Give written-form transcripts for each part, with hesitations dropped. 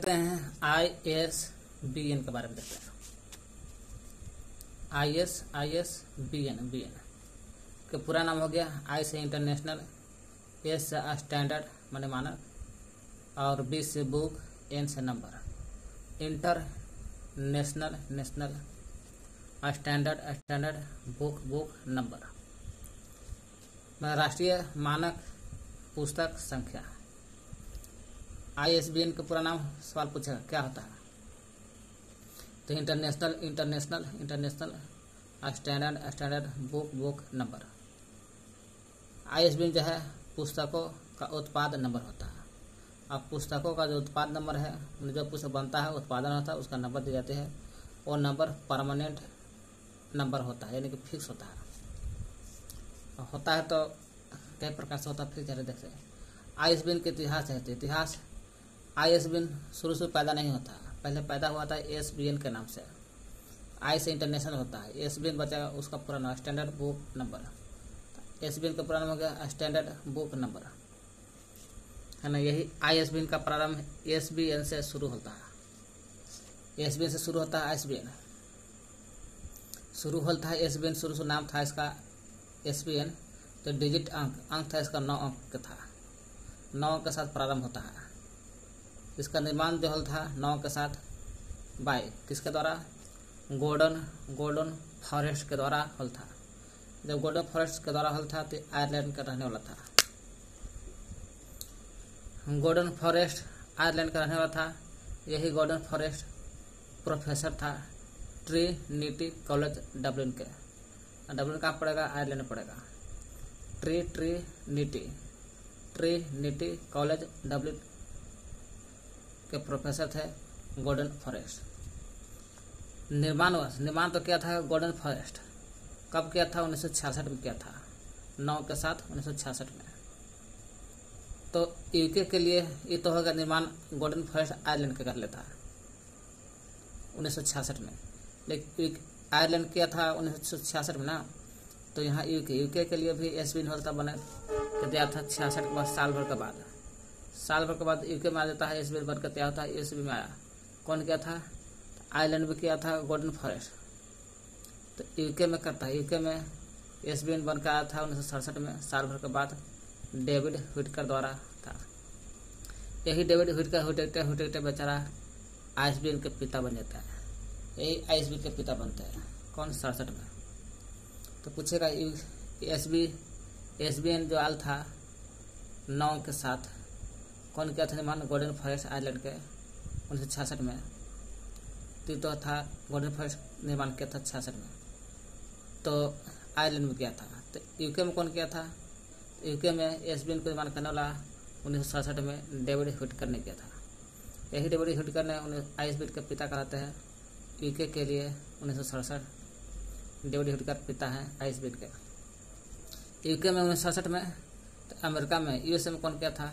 देखते हैं ISBN के बारे में देखते हैं। ISBN का पूरा नाम हो गया आई से इंटरनेशनल, एस से स्टैंडर्ड माने मानक, और बी से बुक, एन से number, international national, standard book number, राष्ट्रीय मानक पुस्तक संख्या। ISBN का पूरा नाम सवाल पूछेगा क्या होता है, तो international standard book number. ISBN जो है पुस्तकों का उत्पाद नंबर होता है। अब पुस्तकों का जो उत्पाद नंबर है, जो पुस्तक बनता है, उत्पादन होता है, उसका नंबर दिए जाते हैं। वो नंबर परमानेंट नंबर होता है, यानी कि फिक्स होता है तो कई प्रकार से होता है। फिर जरा देखते हैं ISBN के इतिहास है। तो इतिहास ISBN शुरू से पैदा नहीं होता, पहले पैदा हुआ था SBN के नाम से। आई से इंटरनेशनल होता है, SBN बचा उसका पूरा नाम स्टैंडर्ड बुक नंबर। SBN का पूरा नाम हो गया स्टैंडर्ड बुक नंबर, है ना। यही ISBN का प्रारंभ SBN से शुरू होता है। SBN से शुरू होता है ISBN शुरू होता है। SBN शुरू से नाम था इसका SBN, तो डिजिट अंक था इसका 9 अंक का था। 9 अंक के साथ प्रारंभ होता है। इसका निर्माण जो हल था 9 के साथ बाय किसके द्वारा, गोर्डन फॉरेस्ट के द्वारा हल था। जब गोर्डन फॉरेस्ट के द्वारा हल था तो आयरलैंड का रहने वाला था। गोर्डन फॉरेस्ट आयरलैंड का रहने वाला था। यही गोर्डन फॉरेस्ट प्रोफेसर था ट्रिनिटी कॉलेज डब्लिन के। डब्लिन कहाँ पड़ेगा, आयरलैंड में पड़ेगा। ट्रिनिटी कॉलेज डब्लिन के प्रोफेसर थे गोर्डन फॉरेस्ट। निर्माण तो किया था गोर्डन फॉरेस्ट, कब किया था, 1966 में किया था, 9 के साथ 1966 में। तो यूके के लिए ये तो होगा निर्माण गोर्डन फॉरेस्ट आयरलैंड के कर लेता 1966 में, लेकिन आयरलैंड किया था 1966 में ना। तो यहाँ यूके के लिए भी SBN होता बने दिया था 66 के बाद, साल भर के बाद यूके में आ जाता है SBN बनकर तैयार होता है। SBN में आया कौन किया था, आयरलैंड में किया था गोर्डन फॉरेस्ट। तो यूके में करता है, यूके में SBN बनकर आया था 1967 में, साल भर के बाद डेविड व्हिटकर द्वारा था। यही डेविड व्हिटकर बेचारा ISBN के पिता बन जाता है। यही ISBN के पिता बनते हैं कौन, 67 में। तो पूछेगा SBN जो आल था 9 के साथ, कौन किया था निर्माण, गोर्डन फॉरेस्ट आयरलैंड के 1966 में। तो था गोर्डन फॉरेस्ट निर्माण किया था 66 में, तो आयरलैंड में किया था। तो यूके में कौन किया था, यूके में SBN को निर्माण करने वाला 1967 में डेविड व्हिटकर ने किया था। यही डेविड व्हिटकर ने ISBN के पिता कहलाते हैं यूके के लिए 1967। डेविड व्हिटकर पिता है ISBN के। यूके में 1967 में, तो अमेरिका में USA में कौन किया था,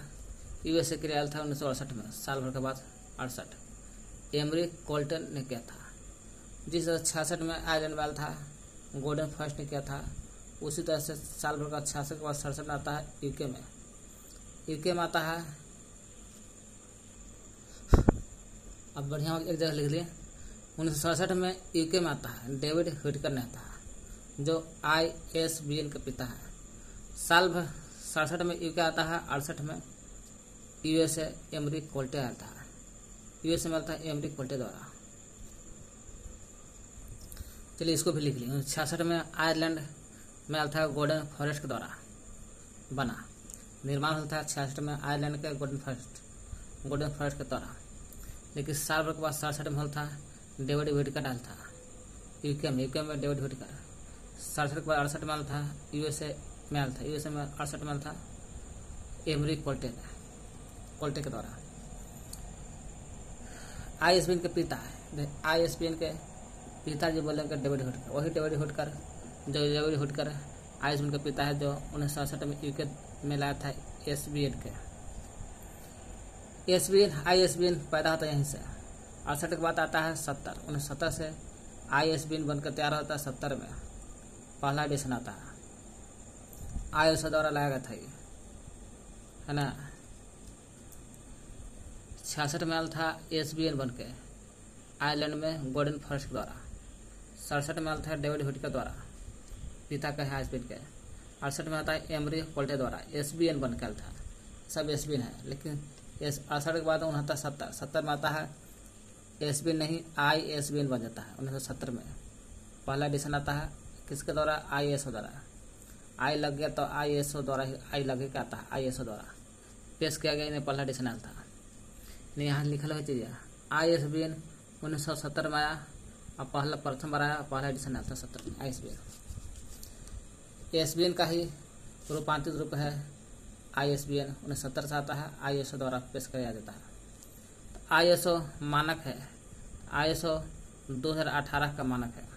USA के लिए आया था 1968 में, साल भर के बाद 68 एमरी कोल्टन ने किया था। जिस 66 में आयरलैंड में आया था गोर्डन फॉरेस्ट ने किया था, उसी तरह से साल भर का 66 के बाद 67 में आता है यूके में आता है। अब बढ़िया एक जगह लिख लिए, 1967 में यूके में आता है डेविड व्हिटकर ने आता है, जो ISBN के पिता है। साल भर 67 में यूके आता है, 68 में USA एमरी कोल्टे आता है। USA में आता है एमरी कोल्टे द्वारा। चलिए इसको भी लिख लिए। 66 में आयरलैंड में आता है गोल्डन फॉरेस्ट के द्वारा बना, निर्माण होता है 66 में आयरलैंड के गोल्डन फॉरेस्ट के द्वारा। लेकिन साल भर के बाद 67 में होता है डेविड व्हिटकर डाल था यूके में डेविड व्हिटकर। 67 के बाद 68 में था USA में आया था, USA में 68 में था एमरी कोल्टे के द्वारा। ISBN के पिता है, ISBN के पिताजी बोलेंगे डेविड व्हिटकर। वही डेविड व्हिटकर ISBN के पिता है, जो 1967 में यूके में लाया था SBN के। ISBN पैदा होता है यहीं से। 68 के बाद आता है 70, 1970 से ISBN बनकर तैयार होता है। 70 में पहला एडिशन आता है, ISO द्वारा लाया गया था ये, है ना। 66 में आया था SBN बन के आयरलैंड में गॉर्डन फॉरेस्ट के द्वारा। 67 में आया था डेविड हुड के द्वारा, पिता का है ISBN के। 68 में आता है एमरी कोल्टे द्वारा SBN बन के आया था। सब SBN है, लेकिन 68 के बाद 69 70 में आता है SBN नहीं ISBN बन जाता है। 1970 में पहला एडिशन आता है किसके द्वारा? ISO द्वारा। आई लग गया तो ISO द्वारा ही आई लगे क्या आता है? ISO द्वारा पेश किया गया। इन्हें पहला एडिशन आया था। यहाँ लिखल हुई चीज़ ISBN 1970 में आया और प्रथम बार आया, पहला एडिशन आया था 70 में ISBN। SBN का ही रूपांतरित रूप है ISBN 1970 से आता है, ISO द्वारा पेश किया जाता है। तो ISO मानक है, ISO 2018 का मानक है,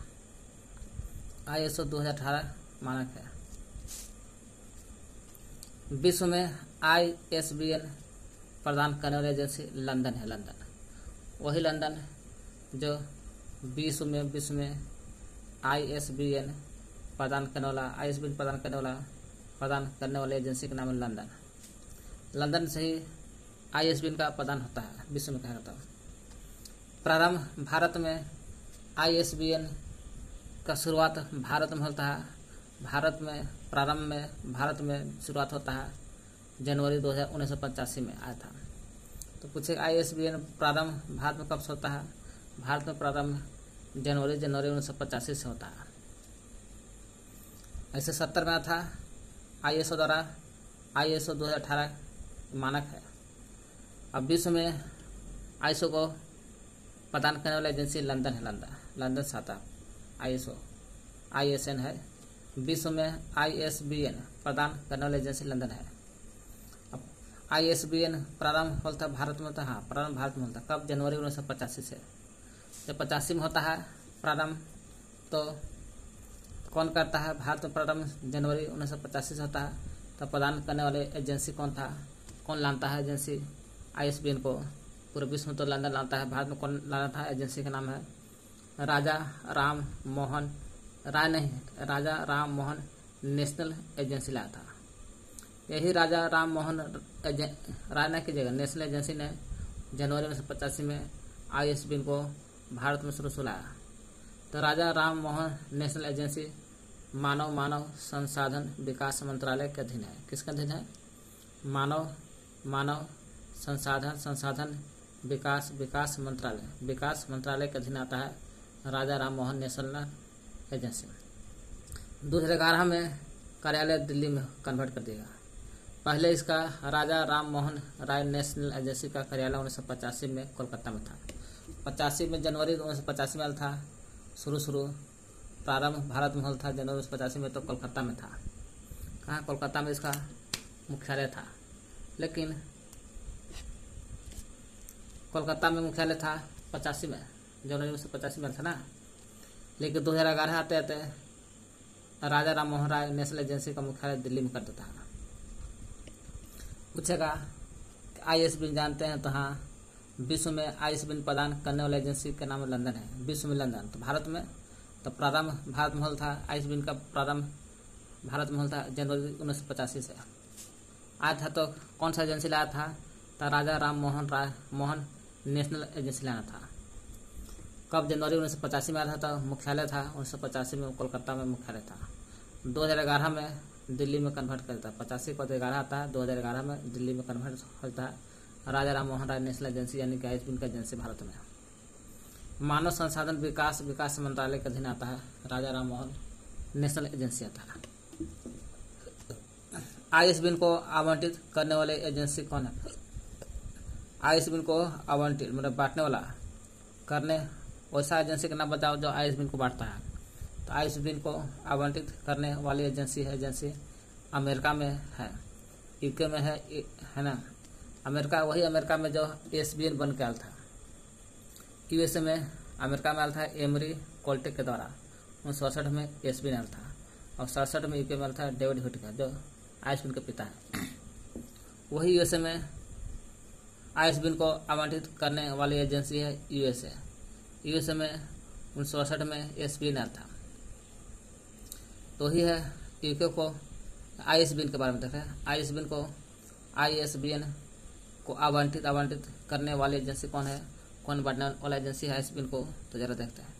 ISO 2018 मानक है। विश्व में ISBN प्रदान करने वाली एजेंसी लंदन है। लंदन वही लंदन जो विश्व में ISBN प्रदान करने वाले एजेंसी का नाम है लंदन। लंदन से ही ISBN का प्रदान होता है विश्व में, कहा जाता है। प्रारंभ भारत में ISBN का शुरुआत भारत में होता है। भारत में शुरुआत होता है जनवरी 1985 में आया था। तो पूछे ISBN प्रारंभ भारत में कब से होता है? भारत में प्रारंभ जनवरी 1985 से होता है। ऐसे 70 में आया था ISO द्वारा, ISO 2018 मानक है। अब विश्व में ISO को प्रदान करने वाली एजेंसी लंदन है। लंदन से आता ISN है। विश्व में ISBN प्रदान करने वाली एजेंसी लंदन है। अब ISBN प्रारंभ होता भारत में होता है। हाँ, प्रारंभ भारत में होता है। कब? जनवरी 1985 से। जब 85 में होता है प्रारंभ, तो कौन करता है? भारत में प्रारंभ जनवरी 1985 से होता है। तो प्रदान करने वाले एजेंसी कौन था? कौन लाता है एजेंसी ISBN को? पूरे विश्व में तो लंदन लाता है, भारत में कौन लाना था? एजेंसी का नाम है राजा राम मोहन नेशनल एजेंसी लाया था। यही राजा राम मोहन राय की जगह नेशनल एजेंसी ने जनवरी 1985 में ISBN को भारत में शुरू लाया। तो राजा राम मोहन नेशनल एजेंसी मानव संसाधन विकास मंत्रालय के अधीन है। किसके अधीन है? मानव संसाधन विकास मंत्रालय के अधीन आता है राजा राम मोहन नेशनल एजेंसी। 2011 में कार्यालय दिल्ली में कन्वर्ट कर दिया। पहले इसका राजा राम मोहन राय नेशनल एजेंसी का कार्यालय 1985 में कोलकाता में था। 85 में जनवरी 1985 में था। शुरू प्रारंभ भारत में होता था जनवरी 1985 में, तो कोलकाता में था। कहाँ? कोलकाता में इसका मुख्यालय था। लेकिन कोलकाता में मुख्यालय था 85 में, जनवरी 1985 में था ना। लेकिन 2011 आते राजा राम मोहन राय नेशनल एजेंसी का मुख्यालय दिल्ली में कर देता है। पूछेगा ISBN जानते हैं? तो हाँ, विश्व में ISBN प्रदान करने वाली एजेंसी का नाम लंदन है। विश्व में लंदन। तो भारत में तो प्रारंभ भारत में होता था। ISBN का प्रारंभ भारत में होता जनवरी 1985 से आया था। तो कौन सा एजेंसी लाया था? तो राजा राम मोहन नेशनल एजेंसी लाना था। कब? जनवरी 1985 में आया था। तो मुख्यालय था 1985 में कोलकाता में मुख्यालय था। 2011 में दिल्ली में कन्वर्ट करता है। 85 को 11 आता है, 2011 में दिल्ली में कन्वर्ट होता है राजा राम मोहन राय नेशनल एजेंसी, यानी कि ISBN का एजेंसी भारत में। मानव संसाधन विकास मंत्रालय के अधीन आता है राजा राम मोहन नेशनल एजेंसी आता है। ISBN को आवंटित करने वाले एजेंसी कौन है? ISBN को आवंटित मतलब बांटने वाला करने वैसा एजेंसी का नाम बताओ जो ISBN को बांटता है। तो ISBN को आवंटित करने वाली एजेंसी अमेरिका में है, UK में है ना। अमेरिका में जो SBN बन के आया था। USA में अमेरिका में आया था एमरी कोल्टे के द्वारा 1967 में SBN आया था। और 67 में UK में आया था डेविड हुड का, जो ISBN के पिता है। वही USA में ISBN को आवंटित करने वाली एजेंसी है USA में 1968 में SBN आया था। तो ही है UK को ISBN के बारे में देख रहे हैं। ISBN को आवंटित करने वाली एजेंसी कौन है, कौन बांटने वाला एजेंसी है आईएसबीएन को, तो जरा देखते हैं।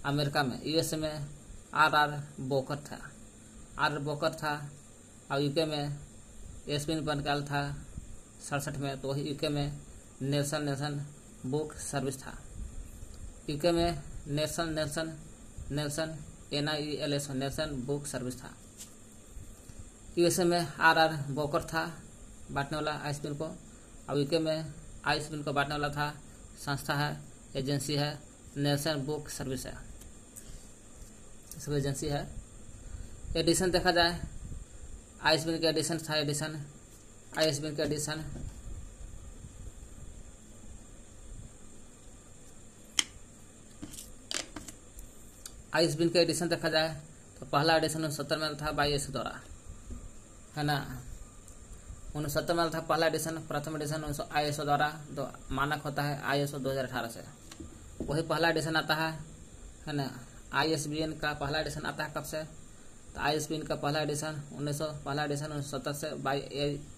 अमेरिका में यूएसए में आर बोकर था, और यूके में आईएसबीएन बन गया था 67 में, तो वही यूके में नेल्सन बुक सर्विस था। यूके में Nelson NIELS Nelson book service था। यूएसए में आर बोकर था बांटने वाला आईएसबीएन को, और यूके में आईएसबीएन को बांटने वाला था संस्था है, एजेंसी है, नेल्सन बुक सर्विस है, सब एजेंसी है। एडिशन देखा जाए, आईएसबीएन के एडिशन था, आईएसबीएन के एडिशन आईएसबीएन के एडिशन देखा जाए तो पहला एडिशन 1970 में था ISO द्वारा, है ना। 1970 में था पहला एडिशन, प्रथम एडिशन ISO द्वारा, तो मानक होता है ISO 2018 से, वही पहला एडिशन आता है ना। आईएसबीएन का पहला एडिशन आता है कब से, तो आईएसबीएन का पहला एडिशन 1970 से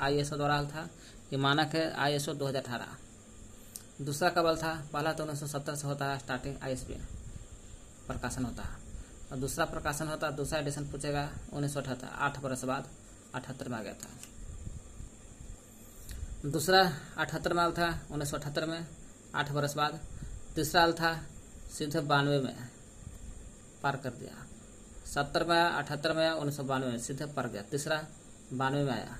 ISO द्वारा था, ये मानक है ISO 2018। दूसरा कब था, पहला तो 1970 से होता है स्टार्टिंग आईएसबीएन प्रकाशन होता है, और दूसरा प्रकाशन होता है, दूसरा एडिशन पूछेगा 1978, 8 वर्ष बाद 78 में आ गया था। दूसरा 78 में था, 1978 में 8 वर्ष बाद। तीसरा था सीधे 92 में पार कर दिया, 70 में आया, 78 में आया, 1992 में सीधे पार गया। तीसरा 92 में आया।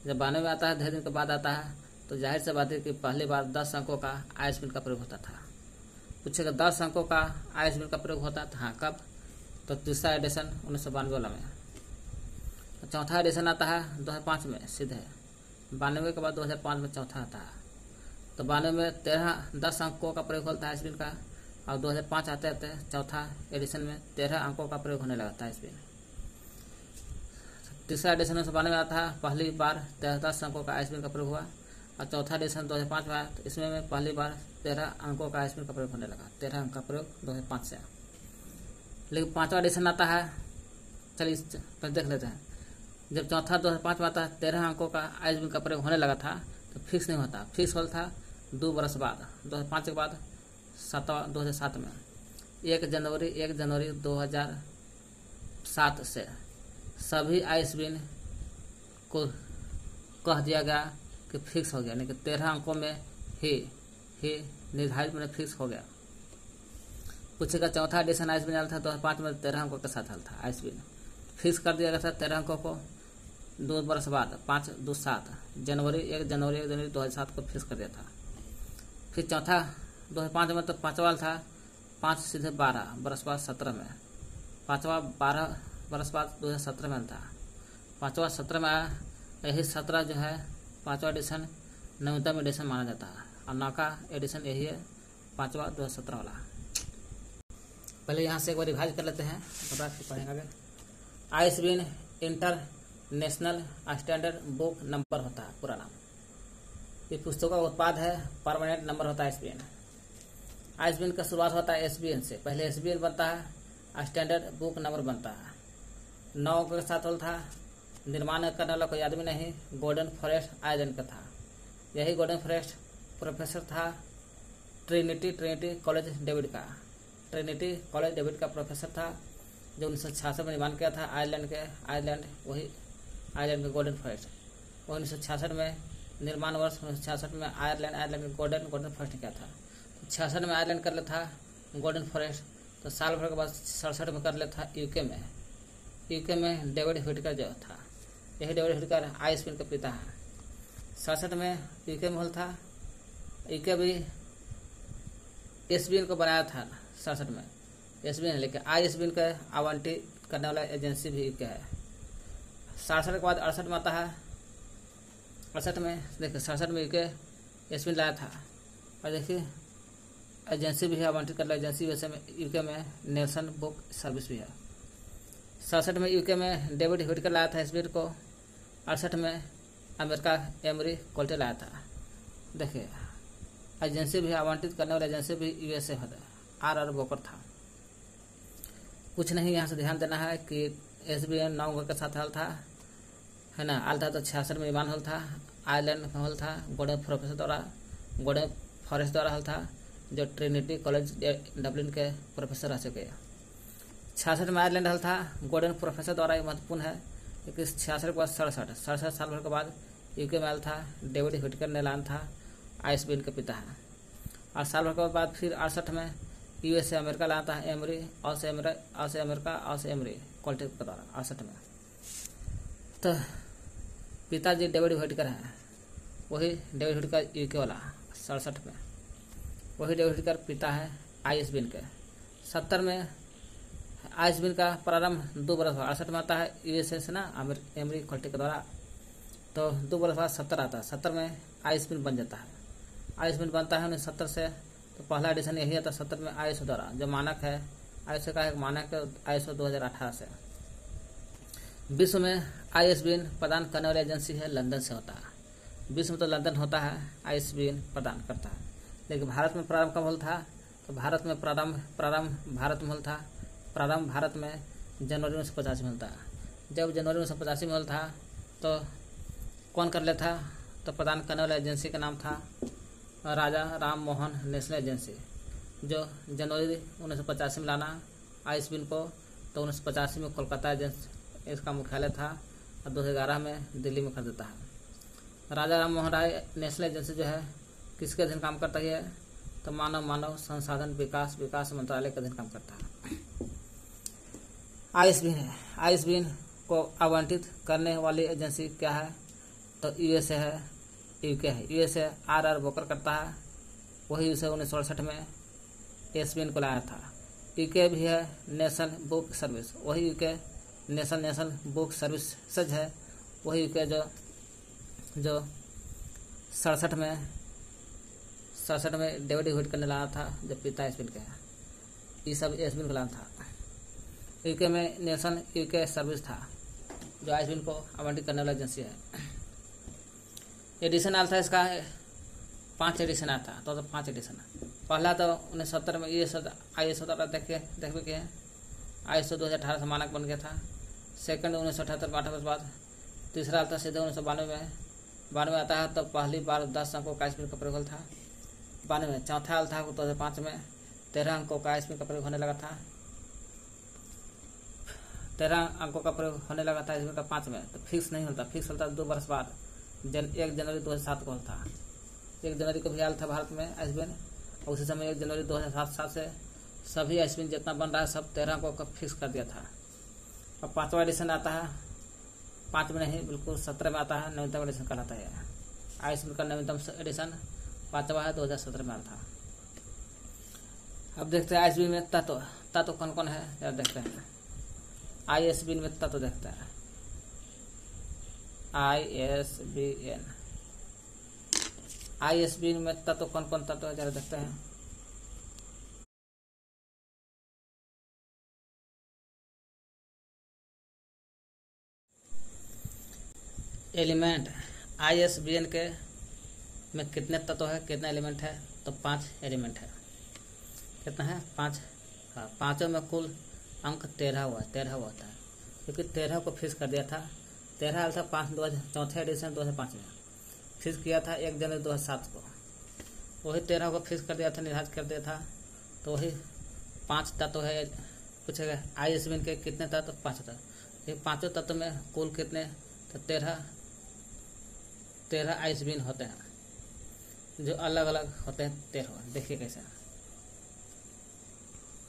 जब 92 में आता है, 2 दिन के बाद आता है, तो जाहिर सी बात है कि पहली बार 10 अंकों का आईएसबीएन का प्रयोग होता था। पूछेगा 10 अंकों का आईएसबीएन का प्रयोग होता था, हाँ कब, तो तीसरा एडिशन 1992 वाला में। चौथा एडिशन आता है 2005 में सीधे, 92 के बाद 2005 में चौथा आता है, तो 92 में 10 अंकों का प्रयोग होता है आईएसबीएन का, और 2005 आते आते चौथा एडिशन में 13 अंकों का प्रयोग होने लगा था आईएसबीएन। तीसरा एडिशन 1992 में आता है, पहली बार 10 अंकों का आईएसबीएन का प्रयोग हुआ, और चौथा एडिशन 2005 में आया, तो इसमें में पहली बार 13 अंकों का आईएसबीएन का प्रयोग होने लगा, 13 अंक का प्रयोग 2005 से। लेकिन पांचवा एडिशन आता है, चलिए देख लेते हैं। जब चौथा 2005 में आता है, 13 अंकों का आईएसबीएन का प्रयोग होने लगा था, तो फिक्स नहीं होता, फिक्स होता था 2 वर्ष बाद, 2005 के बाद 2007 में। 1 जनवरी 2007 से सभी आईएसबीएन को कह दिया गया कि फिक्स हो गया, यानी कि 13 अंकों में ही निर्धारित में फिक्स हो गया। पूछेगा चौथा एडिशन आईएसबीएन आया था 2005 में, 13 अंकों के साथ था आईएसबीएन, फिक्स कर दिया गया था 13 अंकों को 2 वर्ष बाद, 5-2-7 जनवरी 1 जनवरी 2007 को फिक्स कर दिया था। फिर चौथा 2005 में, तो पांचवा था 5 सीधे 12 वर्ष बाद 17 में, पांचवा 12 वर्ष बाद 2017 में था, पांचवा 17 में आया। यही 17 जो है पांचवा एडिशन नवीनतम एडिशन माना जाता है, और नौका एडिशन यही है, पांचवा 2017 वाला। पहले यहाँ से एक बार रिवाइज कर लेते हैं, पढ़ेंगे आगे। ISBN international standard book number होता है पूरा नाम। ये पुस्तकों का उत्पाद है, परमानेंट नंबर होता है आईएसबीएन। आईएसबीएन का शुरुआत होता है एसबीएन से, पहले एसबीएन बनता है, स्टैंडर्ड बुक नंबर बनता है। 9 के साथ होता था, निर्माण करने वाला कोई आदमी नहीं, गोल्डन फॉरेस्ट आइलैंड का था। यही गोल्डन फॉरेस्ट प्रोफेसर था ट्रिनिटी कॉलेज डेविड का, ट्रिनिटी कॉलेज डेविड का प्रोफेसर था, जो 1966 में निर्माण किया था वही आयरलैंड के गोल्डन फॉरेस्ट। वो 1966 में निर्माण वर्ष 1966 में आयरलैंड के गोल्डन फॉरेस्ट किया था। 66 में आयरलैंड कर लेता गोल्डन फॉरेस्ट, तो साल भर के बाद 67 में कर लेता यूके में डेविड व्हिटेकर जो था, यही डेविड व्हिटेकर आईएसबीएन का पिता है। 67 में यूके में होल था, यूके भी एसबीएन को बनाया था 67 में, एसबीएन, लेकिन आईएसबीएन का आवंटित करने वाला एजेंसी भी यूके है। 67 के बाद 68 में आता है, 68 में देखिए 67 में यूके एसबीएन लाया था, और देखिए एजेंसी भी है, आवंटित करने वाला एजेंसी वैसे में यूके में नेल्सन बुक सर्विस भी है। 67 में यूके में डेविड व्हिटेकर लाया था एसबीएन को, 68 में अमेरिका एमरी कोल्टे लाया था। देखिए एजेंसी भी आवंटित करने वाला एजेंसी भी यूएसए होता है, आर बोकर था। कुछ नहीं, यहाँ से ध्यान देना है कि एसबीएन 9 के साथ हल था, है ना, आल था तो 66 में निर्माण हल था, आयरलैंड में हल था, गोल्डन प्रोफेसर द्वारा गोल्डन फॉरेस्ट द्वारा हल था, जो ट्रिनिटी कॉलेज डबलिन के प्रोफेसर रह चुके हैं। 66 में आयरलैंड हल था गोल्डन प्रोफेसर द्वारा, ये महत्वपूर्ण है। 66 के बाद 67 साल भर के बाद यूके में आयल था डेविड व्हिटेकर ने ऐलान था आइसबीन के पिता है। और साल भर के बाद फिर 68 में यूएसए अमेरिका लाया था एमरी ऑस एमरी कॉलेज के द्वारा 68 में। तो पिताजी डेविड व्हिटेकर है, वही डेविड व्हिटेकर यूके वाला 67 में, वही डेविड व्हिटेकर पिता है आइसबीन के। 70 में आइसबीन का प्रारंभ 2 बरस बाद 68 में आता है यूएसए से ना एमरी कॉलेज के द्वारा, तो 2 बरस बाद 70 आता है। 70 में आइसबीन बन जाता है। आइसबीन बनता है 1970 से, तो पहला एडिशन यही आता है 70 में आईएसओ द्वारा, जो मानक है आईएसओ का एक मानक है आईएसओ 2018 से। विश्व में आईएसबीन प्रदान करने वाली एजेंसी है लंदन से होता है। विश्व में तो लंदन होता है आईएसबीन प्रदान करता है, लेकिन भारत में प्रारंभ कब होल था? तो भारत में प्रारंभ होल था, प्रारंभ भारत में जनवरी 1985 में होता है। जब जनवरी 1985 में होल था तो कौन कर लेता? तो प्रदान करने वाली एजेंसी का नाम था राजा राम मोहन नेशनल एजेंसी, जो जनवरी 1985 में लाना आइसबीन को, तो 1985 में कोलकाता एजेंसी इसका मुख्यालय था और 2011 में दिल्ली में कर देता है। राजा राम मोहन राय नेशनल एजेंसी जो है किसके अधीन काम करता है? तो मानव संसाधन विकास मंत्रालय के अधीन काम करता है। आइसबीन है, आइसबीन को आवंटित करने वाली एजेंसी क्या है? तो यूएसए है, यूके है। यूएसए आर बोकर करता है, वही यूएसए 1968 में एसबीएन को लाया था। यूके भी है नेशनल बुक सर्विस, वही यूके नेशनल बुक सर्विसेज है, वही यूके जो 67 में डेविड व्हिटेकर ने लाया था, जो पिता एसबीएन के है। ये सब एसबीएन को लाया था। यूके में नेशनल यूके सर्विस था, जो आइसबीन को आवंटित करने वाली एजेंसी है। एडिशन आया था इसका 5 एडिशन आया था, तो 5 एडिशन। पहला तो 1970 में ये आईएसओ द्वारा देखने के आईएसओ 2018 से मानक बन गया था। सेकंड 1978 में 8 वर्ष बाद। तीसरा आता सीधे 1992 में आता है, तो पहली बार 10 अंकों का आइसबीन का प्रयोग था 92 में। चौथा आल था 2005 में 13 अंकों का आइसबीन का प्रयोग होने लगा था। 13 अंकों का प्रयोग होने लगा था इसमें का 5 में, तो फिक्स नहीं होता, फिक्स होता 2 वर्ष बाद 1 जनवरी 2007 को था। 1 जनवरी को भी आया था भारत में आइसबीन, और उसी समय 1 जनवरी 2007 से सभी आइसबीन जितना बन रहा है सब 13 अंकों का फिक्स कर दिया था। अब 5वां एडिशन आता है, 5 में नहीं बिल्कुल 17 में आता है, नवीनतम एडिशन कहलाता है। आइसबीन का नवीनतम एडिशन 5वां है, 2017 में आया था। अब देखते हैं आइसबीन में तत्व कौन कौन है, जरा देखते हैं। आईएसबीन में तत्व देखते हैं। आईएसबीन में तत्व कौन कौन तत्व है, जरा देखते हैं। एलिमेंट आईएसबीएन के में कितने तत्व है, कितने एलिमेंट है? तो 5 एलिमेंट है। कितना है? 5। हाँ, 5 में कुल अंक 13 हुआ था, क्योंकि 13 को फिक्स कर दिया था। 13 आया था 4th एडिशन 2005 में, फिक्स किया था 1 जनवरी 2007 को। वही 13 को फिक्स कर दिया था, निर्धारित कर दिया था। तो वही 5 तत्व है। पूछेगा आईएसबीएन के कितने तत्व? 5 तत्व। ये 5 तत्व में कुल कितने? तो 13 आईएसबीएन होते हैं, जो अलग अलग होते हैं 13। देखिए कैसे,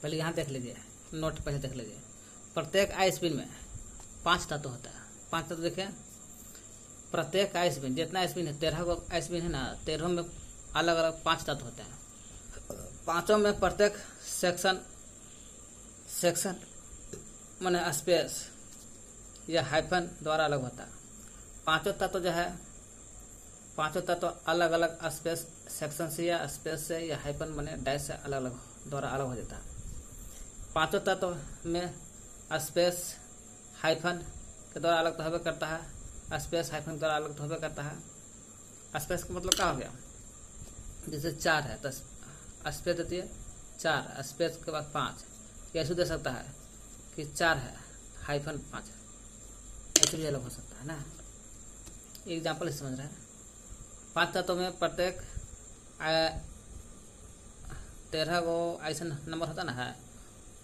पहले यहाँ देख लीजिए, नोट पहले देख लीजिए। प्रत्येक आईएसबीएन में 5 तत्व होता है। 5 तत्व देखिए, प्रत्येक आईएसबीएन जितना आईएसबीएन है, 13 को आईएसबीएन है ना, 13 में अलग अलग 5 तत्व होते हैं। 5 में प्रत्येक सेक्शन माने स्पेस या हाइफन द्वारा अलग होता है। 5 तत्व जो है, 5 तत्व अलग अलग स्पेस सेक्शन से या स्पेस से या हाइफन माने डैश से अलग अलग द्वारा अलग हो जाता है। 5 तत्व में स्पेस हाइफन के द्वारा अलग तो होबे करता है, स्पेस हाइफन के द्वारा अलग तो होबे करता है। स्पेस का मतलब क्या हो गया? जैसे 4 है तो स्पेस देती है 4, स्पेस के बाद 5। कैसे दे सकता है कि 4 है हाइफन 5, ऐसे भी अलग हो सकता है ना। एग्जाम्पल समझ रहे हैं। 5 तत्वों में प्रत्येक 13 गो ऐसा नंबर होता ना है,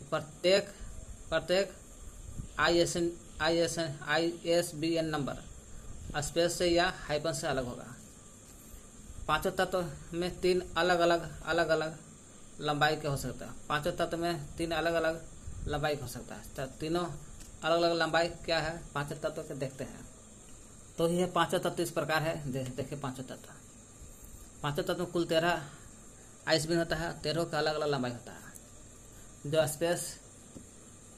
प्रत्येक ISBN नंबर स्पेस से या हाइफन से अलग होगा। पांचों तत्व में 3 अलग अलग लंबाई के हो सकता है। पांचों तत्व में 3 अलग अलग लंबाई हो सकता है। तो तीनों अलग अलग लंबाई क्या है पांचों तत्व के देखते हैं। तो ये पांचों तत्व इस प्रकार है। देखिए पांचों तत्व में कुल 13 ISBN होता है। 13 का अलग अलग लंबाई होता है। जो स्पेस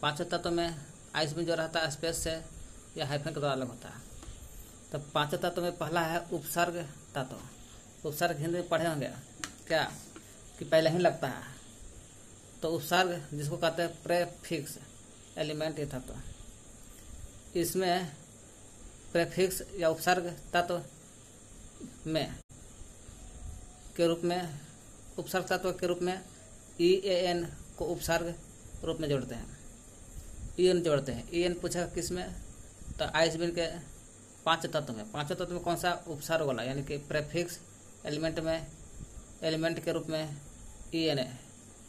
पांचों तत्व में ISBN जो रहता है स्पेस से या हाइफन के द्वारा अलग होता है। तो पांचों तत्व में पहला है उपसर्ग तत्व। उपसर्ग हिंदी में पढ़े होंगे क्या कि पहले ही लगता है। तो उपसर्ग जिसको कहते हैं प्रेफिक्स एलिमेंट ये तत्व, इसमें प्रेफिक्स या उपसर्ग तत्व में के रूप में उपसर्ग तत्व के रूप में EAN को उपसर्ग रूप में जोड़ते हैं। EN जोड़ते हैं। EN पूछा किस में, तो ISBN के पांचों तत्व में कौन सा उपसर्ग वाला यानी कि प्रेफिक्स एलिमेंट के रूप में EN है।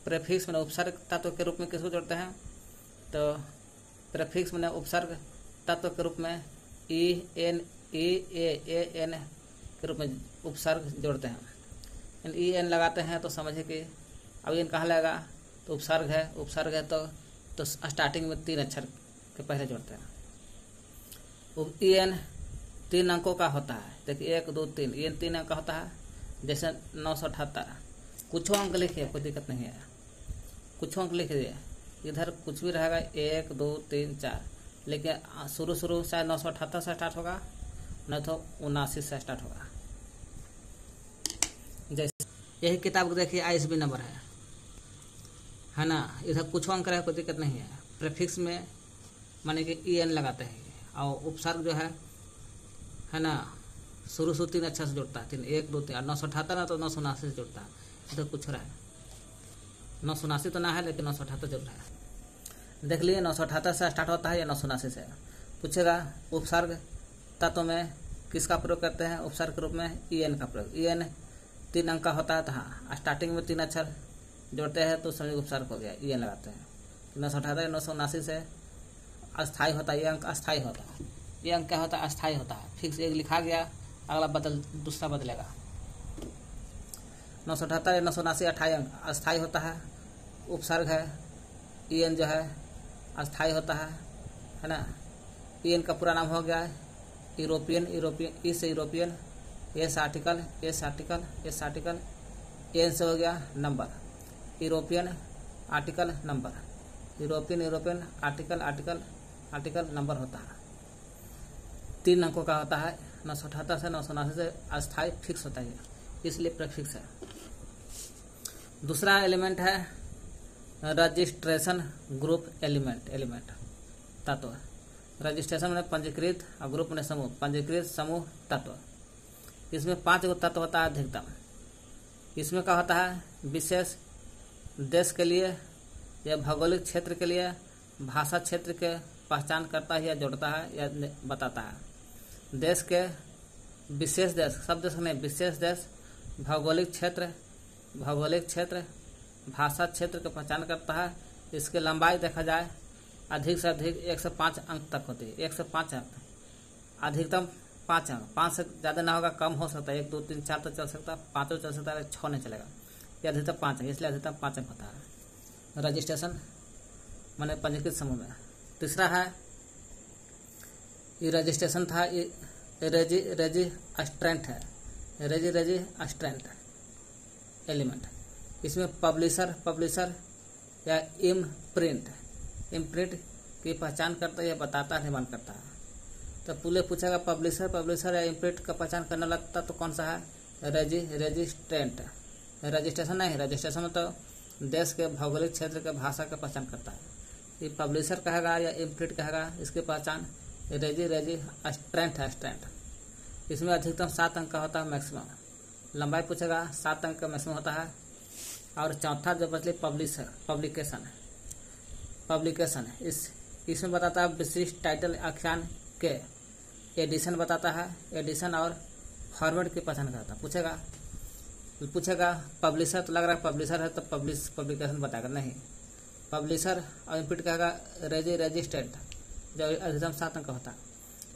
प्रेफिक्स मैंने उपसर्ग तत्व के रूप में किसको जोड़ते हैं, तो प्रेफिक्स मैंने उपसर्ग तत्व के रूप में EAN के रूप में उपसर्ग जोड़ते हैं। EN लगाते हैं तो समझिए कि अब EN कहाँ लगेगा, तो उपसर्ग है तो स्टार्टिंग में 3 अक्षर के पहले जोड़ते हैं। EN 3 अंकों का होता है। देखिए 1 2 3 EN 3 अंक का होता है। जैसे 978 कुछ अंक लिखिए, कोई दिक्कत नहीं है। कुछ अंक लिख दिए, इधर कुछ भी रहेगा 1 2 3 4, लेकिन शुरू शायद 978 से स्टार्ट होगा, नहीं तो 79 से स्टार्ट होगा। जैसे यही किताब को देखिए ISBN नंबर है ना। इधर कुछ अंक रहे कोई दिक्कत नहीं है। प्रेफिक्स में माने कि EN लगाते हैं और उपसर्ग जो है ना शुरू 3 अक्षर से जुड़ता है। 3 1 2 3 978 ना तो 979 से जुड़ता है। इधर कुछ रहा है 979 तो ना है, लेकिन 978 जरूर है। देख लिए 978 से स्टार्ट होता है या 979 से। पूछेगा उपसर्ग तत्व में किसका प्रयोग करते हैं, उपसर्ग के रूप में EN का प्रयोग। EN 3 अंक का होता है। तो हाँ, स्टार्टिंग में 3 अक्षर जोड़ते हैं तो समझ उपसर्ग हो गया, EN लगाते हैं। 978 979 से अस्थाई होता है। ये अंक अस्थाई होता है। ये अंक क्या होता है, अस्थाई होता है। फिक्स एक लिखा गया, अगला दूसरा बदलेगा। 978 979 28 अंक अस्थाई होता है। उपसर्ग है EN जो है अस्थाई होता है ना। EN का पूरा नाम हो गया है यूरोपियन। ई से यूरोपियन, एस आर्टिकल, एन से हो गया number, European article number, European article number होता है। 3 अंकों का होता है। 978 से 979 से अस्थाई फिक्स होता है, इसलिए प्रीफिक्स है। दूसरा एलिमेंट है रजिस्ट्रेशन ग्रुप एलिमेंट तत्व। रजिस्ट्रेशन में पंजीकृत और ग्रुप में समूह, पंजीकृत समूह तत्व। इसमें 5 गो तत्व होता है अधिकतम। इसमें क्या होता है, विशेष देश के लिए या भौगोलिक क्षेत्र के लिए भाषा क्षेत्र के पहचान करता है या जोड़ता है या बताता है। देश के विशेष देश, सब देश में विशेष देश, भौगोलिक क्षेत्र भाषा क्षेत्र की पहचान करता है। इसकी लंबाई देखा जाए अधिक से अधिक 105 अंक तक होती है। 105 अंक, अधिकतम 5 अंक। 5 से ज़्यादा ना होगा, कम हो सकता है। 1 2 3 4 तो चल सकता है, 5 तो चल सकता है, 6 नहीं चलेगा। ये अधिकतम 5 है, इसलिए अधिकतम 5 अंक होता है रजिस्ट्रेशन माने पंजीकृत समूह में। तीसरा है ये रजिस्ट्रेशन था, ये रजिस्ट्रेंट है, रजिस्ट्रेंट एलिमेंट। इसमें पब्लिशर या इम्प्रिंट की पहचान करता है या बताता है, निर्माण करता है। तो पूले पूछेगा पब्लिशर या इम्प्रिंट का पहचान करने लगता तो कौन सा है, रजिस्ट्रेंट। रजिस्ट्रेशन नहीं, रजिस्ट्रेशन में तो देश के भौगोलिक क्षेत्र के भाषा का पहचान करता है। ये पब्लिशर कहेगा या इम्प्रिंट कहेगा, इसकी पहचान रजिस्ट्रेंट है, स्ट्रेंट। इसमें अधिकतम 7 अंक का होता है मैक्सिमम। लंबाई पूछेगा 7 अंक का मैक्सिमम होता है। और चौथा जो बचले पब्लिकेशन इसमें बताता है विशिष्ट टाइटल आख्यान के एडिशन बताता है। एडिशन और फॉर्मेट की पहचान करता है। पूछेगा तो पूछेगा पब्लिशर, तो लग रहा है पब्लिशर है तो पब्लिकेशन बताएगा, नहीं। पब्लिशर और इनपुट कहेगा रजिस्टेंट, जो अधिकतम 7 अंक होता है।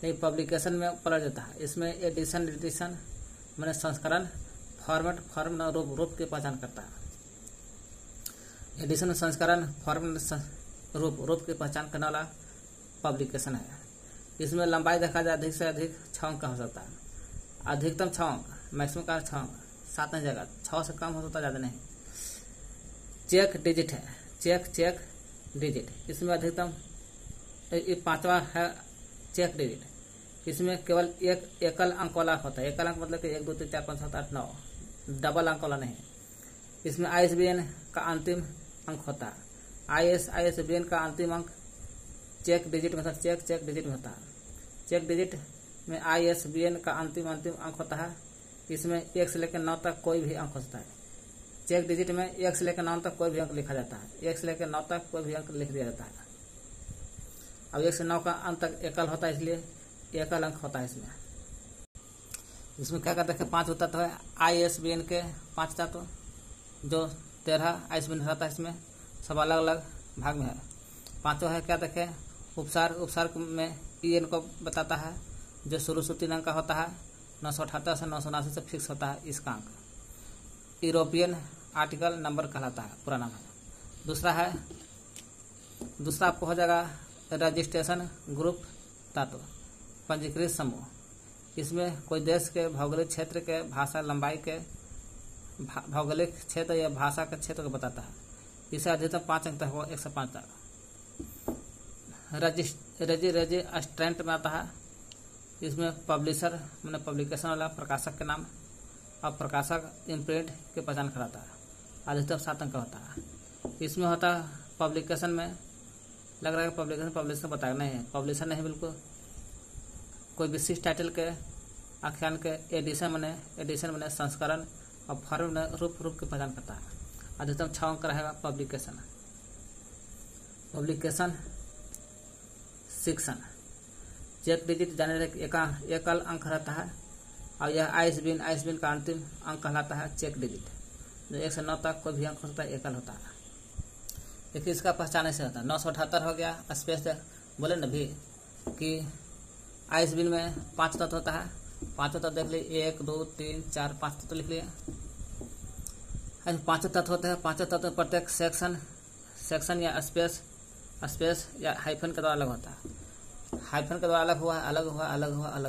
नहीं, पब्लिकेशन में पलट जाता है। इसमें एडिशन मैंने संस्करण, फॉर्मेट रूप की पहचान करता है। एडिशन में संस्करण, फॉर्मेट रूप की पहचान करने वाला पब्लिकेशन है। इसमें लंबाई देखा जाए अधिक से अधिक 6 अंक का हो सकता है। अधिकतम 6 अंक, मैक्सिमम का 6 अंक, 7 नहीं जाएगा, 6 से कम हो सकता, ज़्यादा नहीं। चेक डिजिट है, चेक डिजिट, इसमें अधिकतम 5वां है चेक डिजिट। इसमें केवल एक एकल अंक वाला होता है। एकल अंक मतलब कि 1 2 3 4 5 7 8 9, डबल अंक वाला नहीं। इसमें ISBN का अंतिम अंक होता है। ISBN का अंतिम अंक चेक डिजिट में होता है, चेक डिजिट में होता है। चेक डिजिट में ISBN का अंतिम अंक होता है। इसमें 1 से लेकर 9 तक कोई भी अंक हो सकता है। चेक डिजिट में 1 से लेकर 9 तक कोई भी अंक लिखा जाता है। 1 से लेकर 9 तक कोई भी अंक लिख दिया जाता है। अब 1 से 9 का अंक तक एकल होता है, इसलिए एकल अंक होता है। इसमें क्या करते हैं, 5 तत्व है। ISBN के 5 तत्व, जो 13 ISBN रहता है। इसमें सब अलग अलग भाग में है। 5वां है क्या देखें, उपसार में EN को बताता है, जो शुरू 3 अंक का होता है। 978 से 979 से फिक्स होता है इसका अंक। यूरोपियन आर्टिकल नंबर कहलाता है, पूरा नाम है। दूसरा आपको हो जाएगा रजिस्ट्रेशन ग्रुप तत्व, पंजीकृत समूह। इसमें कोई देश के भौगोलिक क्षेत्र के भाषा लंबाई के भौगोलिक क्षेत्र या भाषा के क्षेत्र को बताता है। इसे अधिकतम 5 अंक तक होगा, 105 तक। रजिस्ट्रेंट में आता है। इसमें पब्लिशर मैंने पब्लिकेशन वाला प्रकाशक के नाम और प्रकाशक इम्प्रिंट की पहचान कराता है। अधिकतम 7 अंक का होता है। इसमें होता है पब्लिकेशन में, लग रहा है पब्लिशर बताया नहीं है, पब्लिशर नहीं, बिल्कुल कोई विशिष्ट टाइटल के आख्यान के एडिशन मैंने संस्करण और फॉर्म रूप की पहचान करता है। अधिकतम 6 अंक रहेगा पब्लिकेशन सेक्शन। चेक डिजिट जाने एकल अंक रहता है। और यह ISBN का अंतिम अंक कहलाता है चेक डिजिट, जो 1 से 9 तक कोई भी अंक होता है, एकल होता है। देखिए इसका पहचान ऐसे होता है। 978 हो गया, स्पेस बोले न भी कि ISBN में 5 तत्व होता है। 5 तत्व देख लिए, 1 2 3 4 5 तत्व लिख लिए। 5 तत्व होते हैं। 5 तत्व प्रत्येक सेक्शन या स्पेस या हाइफन के द्वारा अलग होता है। हाइफन के द्वारा अलग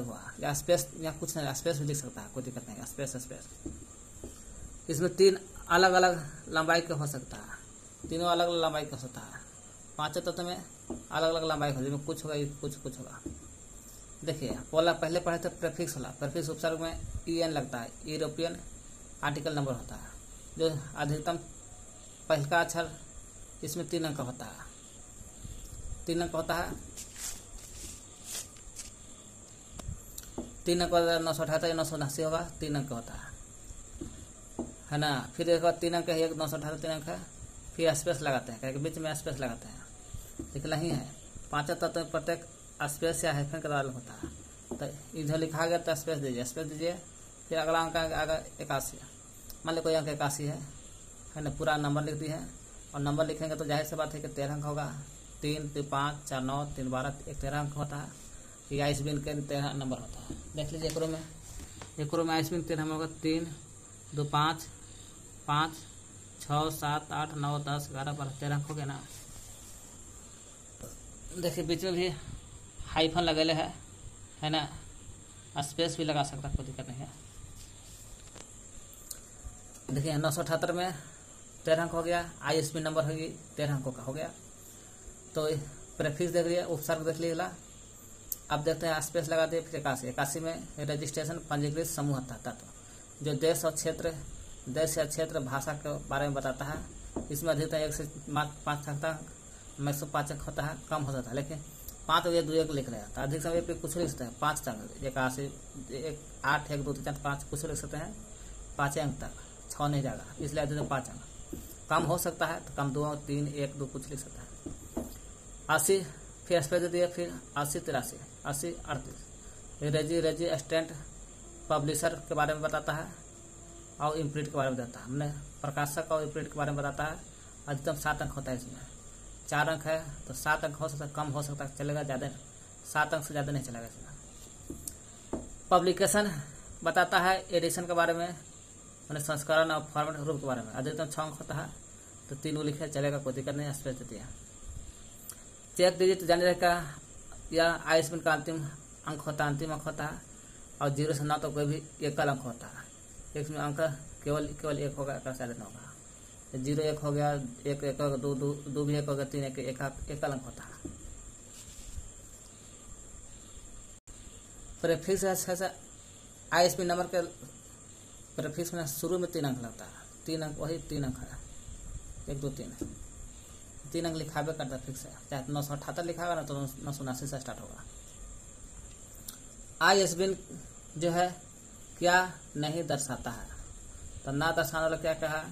हुआ या स्पेस या कुछ नहीं, स्पेस भी लिख सकता है, कोई दिक्कत नहीं। स्पेस इसमें 3 अलग अलग लंबाई के हो सकता है, तीनों अलग अलग लंबाई का हो सकता है। 5 तत्व में अलग अलग लंबाई होती है, कुछ होगा कुछ होगा। देखिए पहले पढ़े थे प्रेफिक्स वाला। प्रेफिक्स उपसर्ग में EN लगता है, यूरोपियन आर्टिकल नंबर होता है, जो अधिकतम पहले का अक्षर इसमें 3 अंक होता है। 3 अंक होता है। 3 अंक 978 या 979 होगा, 3 अंक होता है ना। फिर एक बार 3 अंक है, 978 3 अंक है। फिर स्पेस लगाते हैं, बीच में स्पेस लगाते हैं, लिखना ही है। 5 तत्व में प्रत्येक स्पेस या हाइफन के द्वारा होता है। तो इधर लिखा गया तो स्पेस दीजिए। फिर अगला अंक आएगा 81। मान लो कोई अंक 81 है ना, पूरा नंबर लिख दिए हैं। और नंबर लिखेंगे तो जाहिर सी बात है कि 13 अंक होगा। 3 3 5 4 9 3 12 एक 13 अंक होता है। ये ISBN के 13 नंबर होता है। देख लीजिए एकरो में ISBN 13 में होगा। 3 2 5 5 6 7 8 9 10 11 12 13 अंक हो गया ना। देखिए बीच में भी हाइफन लगेले है ना, स्पेस भी लगा सकता, कोई दिक्कत नहीं है। देखिए 978 में 13 अंक हो गया। ISBN नंबर होगी 13 अंकों का हो गया। तो प्रेफिक्स देख लिया, उपसर्ग देख लिया। अब देखते हैं स्पेस लगा दिए। फिर 81 में रजिस्ट्रेशन पंजीकृत समूह तत्व, जो देश या क्षेत्र भाषा के बारे में बताता है। इसमें अधिकतम 1 से 5 तक मैक्सिमम 5 अंक होता है, कम हो जाता है। लेकिन 5 या 2 1 लिख रहे हैं तो अधिक समय पे कुछ लिख सकते हैं। 5 तक 81 8 1 2 3 4 5 कुछ लिख सकते हैं। 5 अंक तक, 6 नहीं जाएगा, इसलिए अधिकतम 5 अंक। कम हो सकता है तो कम 2 3 1 2 कुछ लिख सकता है। 80 फिर स्पेस दे दिया। फिर 80 83 80 38 रजिस्ट्रेंट पब्लिशर के बारे में बताता है। और इम्प्रिंट के बारे में बताता है। हमने प्रकाशक और इम्प्रिंट के बारे में बताता है। अधिकतम 7 अंक होता है इसमें। 4 अंक है तो 7 अंक हो सकता है, कम हो सकता है, चलेगा, ज़्यादा 7 अंक से ज़्यादा नहीं चलेगा इसमें। पब्लिकेशन बताता है एडिशन के बारे में, मैंने संस्करण और फॉर्मेट रूप के बारे में। अधिकतम 6 अंक होता है तो 3 लिखे चलेगा, कोई दिक्कत नहीं, स्पेस देती है। चेक डिजिट जाने रहेगा या ISBN का अंतिम अंक होता है, अंतिम अंक होता है। और 0 से 9 तो कोई भी एकल अंक होता है। इसमें अंक केवल 1 होगा, एक से अधिक होगा। 0 1 हो गया, 1 1 होगा, 2 भी 1 होगा, 3 1 एकल अंक होता है। प्रीफिक्स है ISBN नंबर के प्रीफिक्स में शुरू में 3 अंक लगता है। 3 अंक वही 3 अंक है, 1 2 3 अंक लिखावे करता है फिक्स है। चाहे 978 लिखा होगा ना तो 979 से स्टार्ट होगा। ISBN जो है क्या नहीं दर्शाता है, तो ना दर्शाने वाला क्या कहा,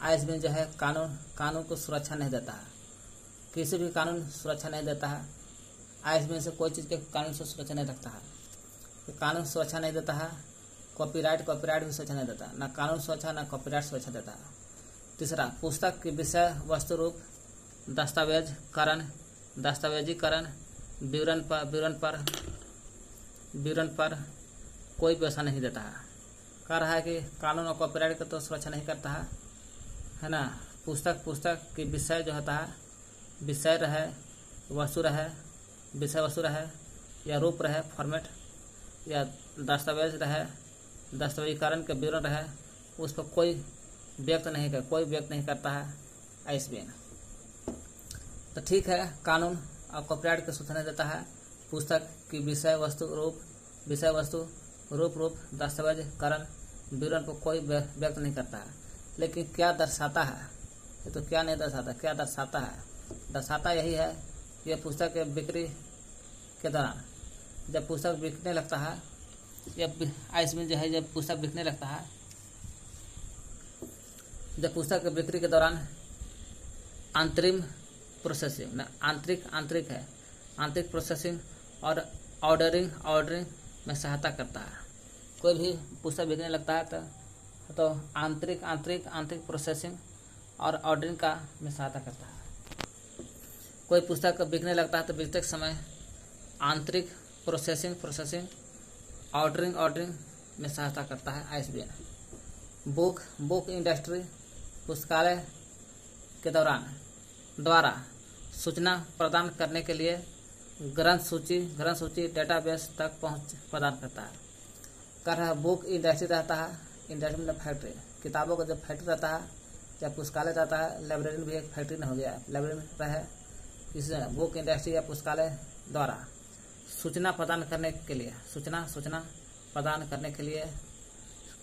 ISBN जो है कानून को सुरक्षा नहीं देता है। किसी भी कानून सुरक्षा नहीं देता है। ISBN से कोई चीज़ के कानून से सुरक्षा नहीं रखता है। तो कानून सुरक्षा नहीं देता है। कॉपीराइट भी सुरक्षा नहीं देता, ना कानून सुरक्षा ना कॉपीराइट सुरक्षा देता है। तीसरा, पुस्तक के विषय वस्तु रूप दस्तावेजीकरण विवरण पर कोई व्यवस्था नहीं देता है। कह रहा है कि कानून और कॉपीराइट का तो सुरक्षा नहीं करता है ना। पुस्तक की विषय जो होता है, विषय रहे, वस्तु रहे या रूप रहे, फॉर्मेट, या दस्तावेज रहे, दस्तावेजीकरण के विवरण रहे, उस पर कोई व्यक्त नहीं करता है ISBN। तो ठीक है, कानून और कॉपीराइट की सूचना देता है। पुस्तक की विषय वस्तु रूप दस्तावेजीकरण विवरण को कोई व्यक्त नहीं करता है। लेकिन क्या दर्शाता है, ये तो क्या नहीं दर्शाता, क्या दर्शाता है, दर्शाता यही है कि यह पुस्तक के बिक्री के दौरान जब पुस्तक बिकने लगता है, या ISBN जो है जब पुस्तक बिकने लगता है, जब पुस्तक के बिक्री के दौरान अंतरिम प्रोसेसिंग, आंतरिक प्रोसेसिंग और ऑर्डरिंग में सहायता करता है। कोई भी पुस्तक बिकने लगता है तो आंतरिक प्रोसेसिंग और ऑर्डरिंग का में सहायता करता है। कोई पुस्तक बिकने लगता है तो बिकते समय आंतरिक प्रोसेसिंग ऑर्डरिंग में सहायता करता है ISBN। बुक इंडस्ट्री पुस्तकालय के द्वारा सूचना प्रदान करने के लिए ग्रंथ सूची डेटाबेस तक पहुंच प्रदान करता है। कर रहा बुक इंडस्ट्री रहता है, इंडस्ट्री में फैक्ट्री, किताबों का जब फैक्ट्री रहता है, जब पुस्तकालय रहता है, लाइब्रेरी भी एक फैक्ट्री हो गया, लाइब्रेरी में रहे, इससे बुक इंडस्ट्री या पुस्तकालय द्वारा सूचना प्रदान करने के लिए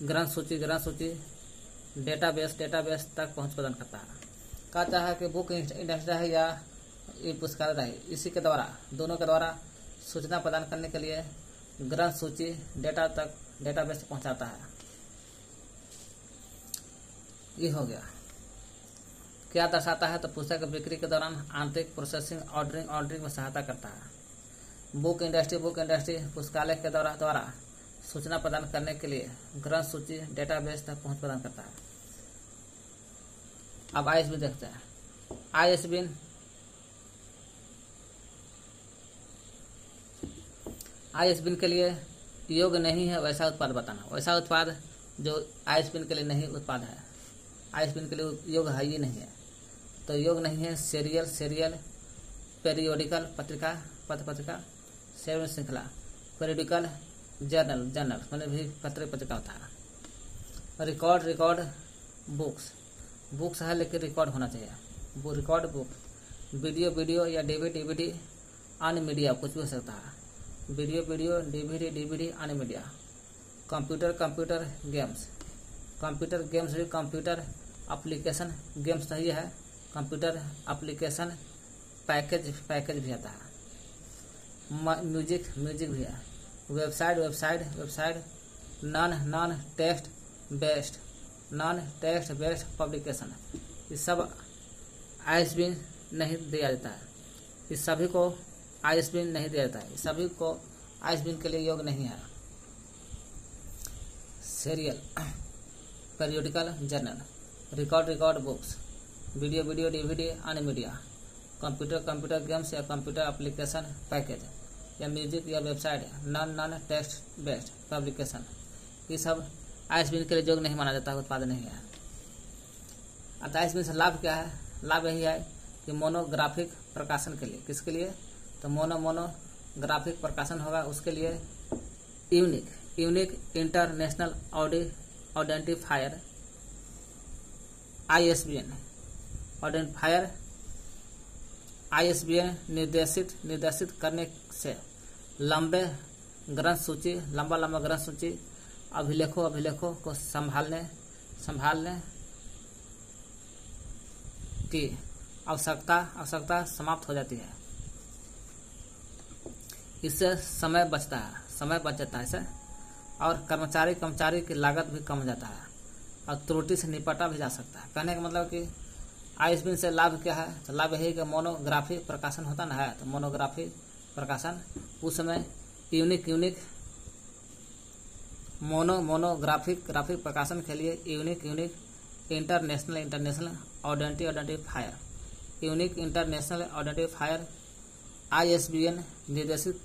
ग्रंथ सूची डेटाबेस तक पहुंच प्रदान करता है। कहता है कि बुक इंडस्ट्री है या ये पुस्तकालय रहे, इसी के द्वारा, दोनों के द्वारा सूचना प्रदान करने के लिए ग्रंथ सूची डेटाबेस तक पहुंचाता है। ये हो गया। क्या दर्शाता है, तो पुस्तक बिक्री के दौरान आंतरिक प्रोसेसिंग ऑर्डरिंग में सहायता करता है। बुक इंडस्ट्री पुस्तकालय के द्वारा सूचना प्रदान करने के लिए ग्रंथ सूची डेटाबेस तक पहुंच प्रदान करता है। अब ISBN देखते हैं। ISBN के लिए योग्य नहीं है वैसा उत्पाद बताना। वैसा उत्पाद जो ISBN के लिए नहीं उत्पाद है, ISBN के लिए योग्य है ही नहीं है। तो योग्य नहीं है सीरियल पेरियोडिकल पत्रिका सेवन श्रृंखला, पेरियोडिकल जर्नल मतलब भी पत्रिका होता है। रिकॉर्ड बुक्स है लेकिन रिकॉर्ड होना चाहिए। वो रिकॉर्ड बुक, वीडियो या DVD अन्य मीडिया कुछ भी हो सकता है। वीडियो DVD अन्य मीडिया। कंप्यूटर गेम्स भी, कंप्यूटर एप्लीकेशन गेम्स नहीं है, कंप्यूटर एप्लीकेशन पैकेज भी आता है। म्यूजिक भी है। Website non text based publication, ये सब ISBN नहीं दिया जाता है। इस सभी को ISBN नहीं दिया जाता है, सभी को ISBN के लिए योग्य नहीं है। periodical journal, record books, video DVD and media, computer games या कंप्यूटर एप्लीकेशन पैकेज या म्यूजिक या website, non text based publication, ये सब आईएसबीएन के लिए योग्य नहीं माना जाता, उत्पादन नहीं है। अतः आईएसबीएन से लाभ क्या है? लाभ यही है कि मोनोग्राफिक प्रकाशन के लिए, किसके लिए? तो मोनोग्राफिक प्रकाशन होगा, उसके लिए यूनिक इंटरनेशनल आइडेंटिफायर आईएसबीएन निर्देशित करने से लंबा ग्रंथ सूची अभिलेखों को संभालने की आवश्यकता समाप्त हो जाती है। इससे समय बच जाता है इससे, और कर्मचारी की लागत भी कम हो जाता है और त्रुटि से निपटा भी जा सकता है। कहने का मतलब कि आईएसबीएन से लाभ क्या है? तो लाभ यही कि मोनोग्राफी प्रकाशन होता ना है, तो मोनोग्राफी प्रकाशन उस समय यूनिक मोनोग्राफिक प्रकाशन के लिए यूनिक इंटरनेशनल आइडेंटिफायर आईएसबीएन निर्देशित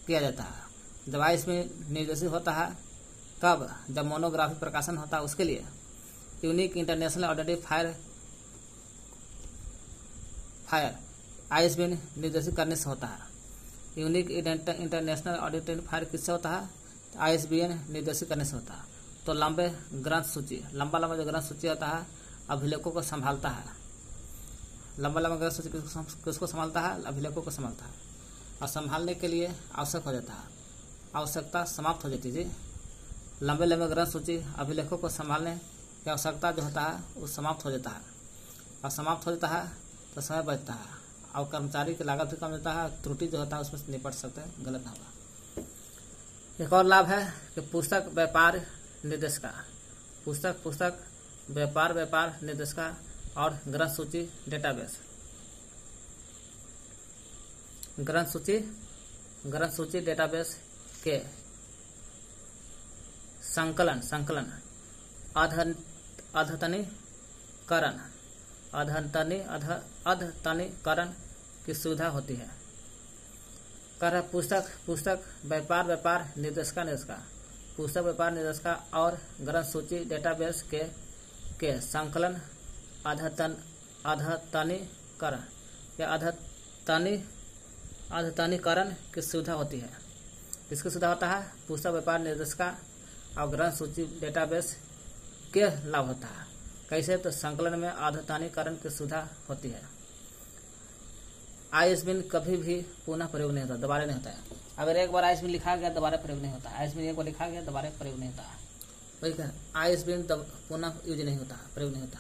किया जाता है। जब आईएसबीएन निर्देशित होता है कब? जब मोनोग्राफी प्रकाशन होता है, उसके लिए यूनिक इंटरनेशनल आइडेंटिफायर आईएसबीएन निर्देशित करने से होता है। यूनिक इंटरनेशनल आइडेंटिफायर किससे होता है? आईएसबीएन निर्देशित करने से होता है। तो लंबा जो ग्रंथ सूची होता है अभिलेखों को संभालता है। लंबा ग्रंथ सूची किसको संभालता है? अभिलेखों को संभालता है, और संभालने के लिए आवश्यकता समाप्त हो जाती है। जी, लंबे ग्रंथ सूची अभिलेखों को संभालने की आवश्यकता जो होता है वो समाप्त हो जाता है, और समाप्त हो जाता है तो समय बचता है, और कर्मचारी की लागत भी कम होता है, त्रुटि जो होता है उसमें से निपट सकते हैं, गलत ना होगा। एक और लाभ है कि पुस्तक व्यापार निर्देशिका और ग्रंथ सूची डेटाबेस के संकलन अद्यतनीकरण की सुविधा होती है। पुस्तक व्यापार निर्देशिका और ग्रंथ सूची डेटाबेस के संकलन अद्यतनीकरण की सुविधा होती है। किसकी सुविधा होता है? पुस्तक व्यापार निर्देशिका और ग्रंथ सूची डेटाबेस के लाभ होता है। कैसे? तो संकलन में अद्यतनीकरण की सुविधा होती है। आईएसबीएन कभी भी पुनः प्रयोग नहीं होता, दोबारा नहीं होता है। अगर एक बार आईएसबीएन लिखा गया दोबारा प्रयोग नहीं होता। आईएसबीएन एक बार लिखा गया दोबारा प्रयोग नहीं होता। वही कह आईएसबीएन पुनः यूज नहीं होता, प्रयोग नहीं होता।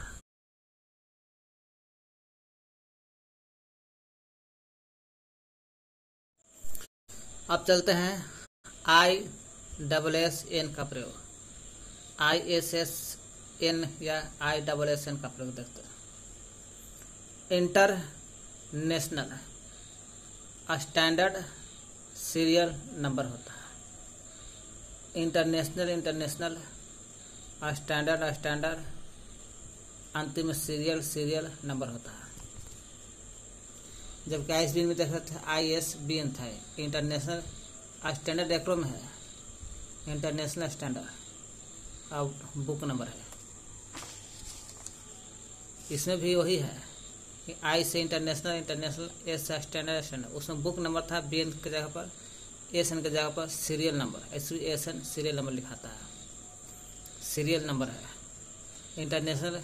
अब चलते हैं ISSN का प्रयोग। ISSN या ISSN का प्रयोग देखते हैं। इंटरनेशनल स्टैंडर्ड सीरियल नंबर होता है। इंटरनेशनल स्टैंडर्ड अंतिम सीरियल नंबर होता है। जबकि आईएसबीएन में देख रहे थे ISBN था, इंटरनेशनल स्टैंडर्ड एक्रोम है, इंटरनेशनल स्टैंडर्ड और बुक नंबर है। इसमें भी वही है कि आई से इंटरनेशनल, एस से स्टैंडर्ड, उसमें बुक नंबर था, BN की जगह पर SN की जगह पर serial number, SN serial number लिखाता है, सीरियल नंबर है। इंटरनेशनल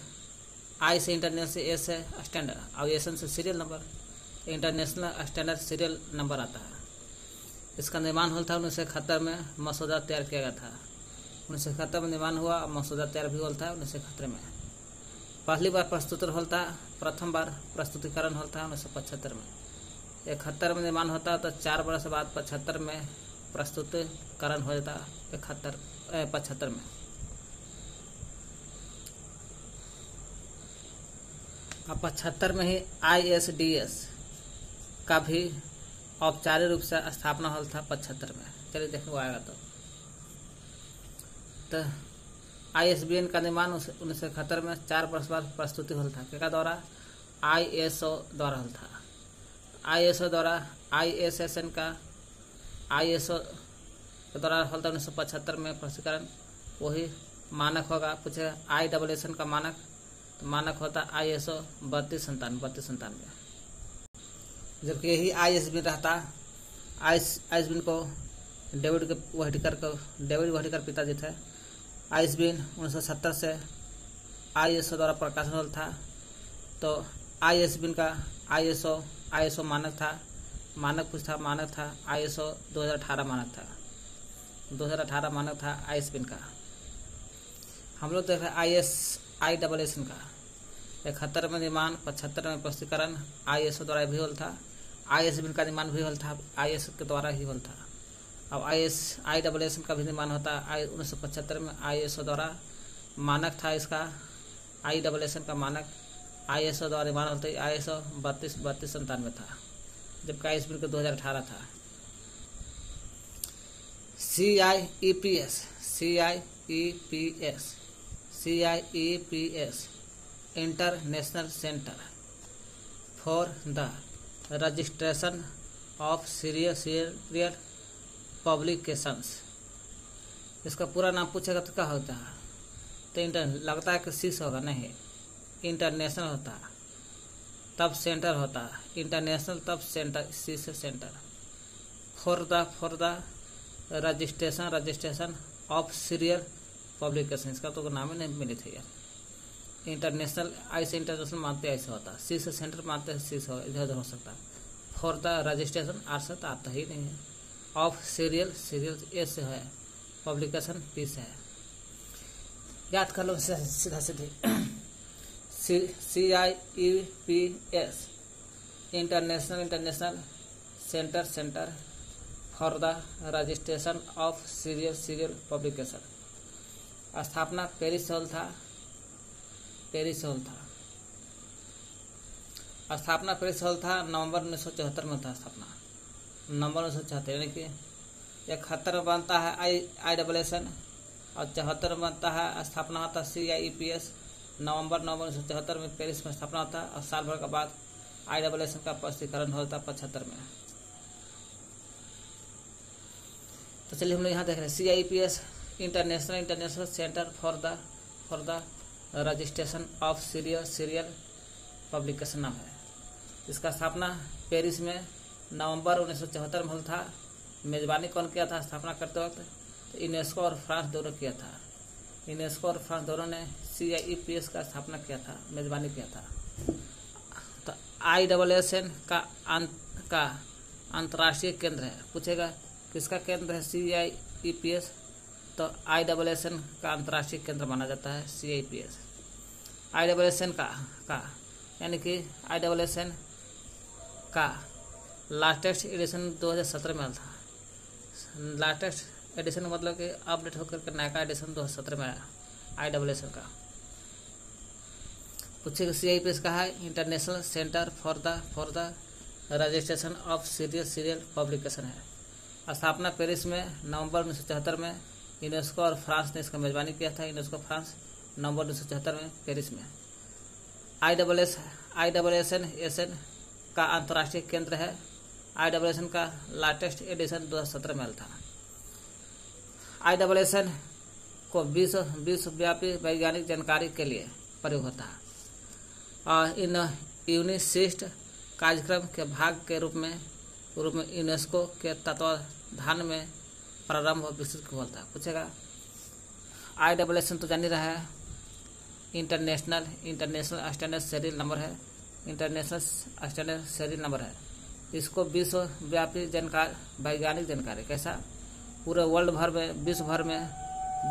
आई से इंटरनेशनल से एस से स्टैंडर्ड और SN से serial number, international standard serial number आता है। इसका निर्माण हुआ था 1971 में, मसौदा तैयार किया गया था। 1971 में निर्माण हुआ, मसौदा तैयार भी हुआ था 1971 में। पहली बार प्रस्तुति होता था, प्रथम बार प्रस्तुतिकरण होता है 1975 में। 71 में निर्माण होता तो 4 वर्ष बाद 75 में प्रस्तुतिकरण हो जाता 75 में। अब 75 में ही ISDS का भी औपचारिक रूप से स्थापना हुआ था 75 में। चलिए देखने को आएगा तो ISBN का निर्माण 1971 में 4 वर्ष बाद प्रस्तुति होल था। क्या द्वारा? ISO द्वारा होल था। ISO द्वारा ISSN का ISO के द्वारा होल था 1975 में प्रस्तुतिकरण। वही मानक होगा। पूछे ISSN का मानक, तो मानक होता ISO 3297। जबकि यही ISBN रहता। ISBN को डेविड वाटिकर पिताजी थे। ISBN 1970 से ISO द्वारा प्रकाशन होल था। तो ISBN का ISO मानक था। मानक था ISO 2018 मानक था। 2018 मानक था ISBN का। हम लोग देख रहे ISSN का 71 में निर्माण, 75 में प्रस्तुतिकरण ISO द्वारा भी होल था। ISBN का निर्माण भी होल था ISO के द्वारा ही होल था। अब ISSN का भी निर्माण होता 1975 में ISO द्वारा। मानक था इसका ISSN का मानक ISO द्वारा निर्माण होता ISO 3297 था, जबकि ISBN का 2018 था। CIEPS international centre for the registration of serial publications. इसका पूरा नाम पूछेगा तो क्या होता है? तो लगता है कि सीस होगा, नहीं, इंटरनेशनल होता है तब सेंटर होता है, इंटरनेशनल तब सेंटर, सीस centre. For the registration of serial publication, इसका तो नाम ही नहीं मिले थे यार। इंटरनेशनल ऐसे इंटरनेशनल मानते ऐसे होता है, सी से सेंटर मानते हैं, सी से इधर हो सकता है। फॉर द रजिस्ट्रेशन आर से तो आता ही नहीं है। ऑफ सीरियल ए से है, पब्लिकेशन पी से है। याद कर लो सीधा सीधी। CIEPS international centre for the registration of serial publication. स्थापना पेरिस से होल था। स्थापना पेरिस से होल था। नवंबर 1974 में था स्थापना, नवंबर 1974, यानी कि 71 में बनता है ISSN और 74 में बनता है, स्थापना होता है CIEPS। नवंबर 1974 में पेरिस में स्थापना होता है और साल भर के बाद ISSN का प्रस्तुतिकरण होता है 75 में। तो चलिए हम लोग यहाँ देख रहे हैं CIEPS international centre for the registration of serial publication नाम है। इसका स्थापना पेरिस में नवंबर 1974 में हुआ था। मेजबानी कौन किया था स्थापना करते वक्त? तो यूनेस्को और फ्रांस दोनों किया था। यूनेस्को और फ्रांस दोनों ने CIEPS का स्थापना किया था, मेजबानी किया था। तो ISSN का अंतर्राष्ट्रीय केंद्र है। पूछेगा किसका केंद्र है? CIEPS। तो ISSN का अंतर्राष्ट्रीय केंद्र माना जाता है CIEPS। ISSN का यानी कि ISSN का लास्टेस्ट एडिशन 2017 में आया था। लास्टेस्ट एडिशन मतलब कि अपडेट होकर के नया एडिशन 2017 में आया ISSN का। पूछेगा CIEPS का है international centre for the registration of serial publication है। स्थापना पेरिस में नवंबर 1974 में। यूनेस्को और फ्रांस ने इसका मेजबानी किया था। यूनेस्को फ्रांस नवंबर 1974 में पेरिस में। ISSN का अंतर्राष्ट्रीय केंद्र है। ISSN का लाटेस्ट एडिशन 2017 में था। ISSN को विश्वव्यापी वैज्ञानिक जानकारी के लिए प्रयोग होता है और इन यूनिसिस्ट कार्यक्रम के भाग के रूप में यूनेस्को के तत्वाधान में प्रारंभ और विकसित होता है। पूछेगा ISSN तो जान ही रहा है, इंटरनेशनल स्टैंडर्ड सीरियल नंबर है। इंटरनेशनल स्टैंडर्ड सीरियल नंबर है। इसको विश्वव्यापी वैज्ञानिक जानकारी, कैसा? पूरे वर्ल्ड भर में, विश्व भर में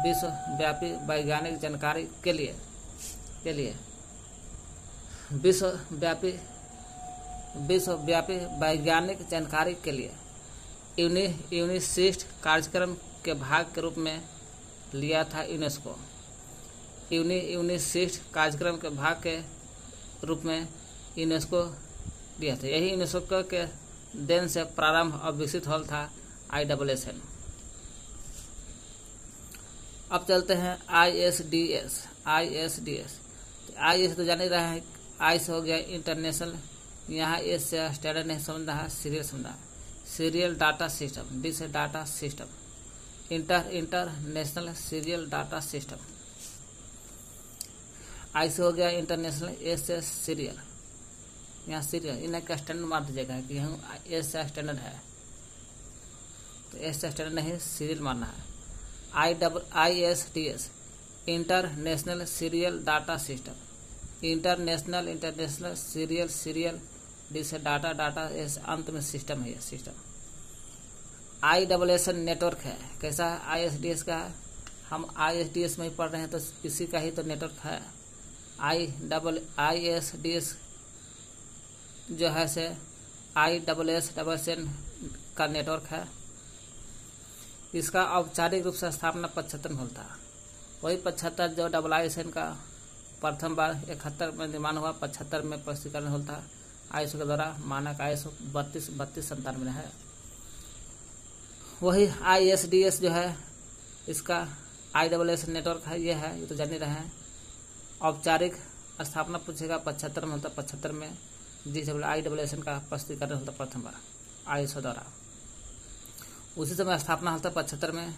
विश्वव्यापी वैज्ञानिक जानकारी के लिए विश्वव्यापी वैज्ञानिक जानकारी के लिए यूनिसिस्ट कार्यक्रम के भाग के रूप में लिया था यूनेस्को। यूनिसिस्ट कार्यक्रम के भाग के रूप में यूनेस्को लिया था। यही यूनेस्को के देन से प्रारंभ और विकसित हॉल था ISSN। अब चलते हैं ISDS। ISDS तो जान ही रहे हैं, आई से हो गया इंटरनेशनल, यहाँ एस से स्टैंडर्ड नहीं समझ रहा है, सीरियल समझा, सीरियल डाटा सिस्टम, डी से data system, international serial data system. I से हो गया इंटरनेशनल, एस से सीरियल, यहाँ सीरियल, इन्हें का स्टैंडर्ड मार दीजिएगा कि यहाँ एस से स्टैंडर्ड है, तो एस से स्टैंडर्ड नहीं, सीरियल मारना है। ISDS international serial data system, international serial, D से डाटा, एस अंत में सिस्टम है, ये सिस्टम। ISS नेटवर्क है, कैसा है ISDS का है, हम ISDS में ही पढ़ रहे हैं तो इसी का ही तो नेटवर्क है। ISDS जो है से ISSN का नेटवर्क है। इसका औपचारिक रूप से स्थापना 75 में होता है, वही 75 जो ISSN का प्रथम बार 71 में निर्माण हुआ, 75 में प्रस्तुतिकरण होता है ISO के द्वारा, मानक ISO 3297 में है। वही ISDS जो है इसका ISS नेटवर्क है, ये है, ये तो जान ही रहे हैं। औपचारिक स्थापना पूछेगा 75 में होता, 75 में ISSN का प्रस्तुतिकरण होता प्रथम बार ISO द्वारा, उसी समय स्थापना होता 75 में।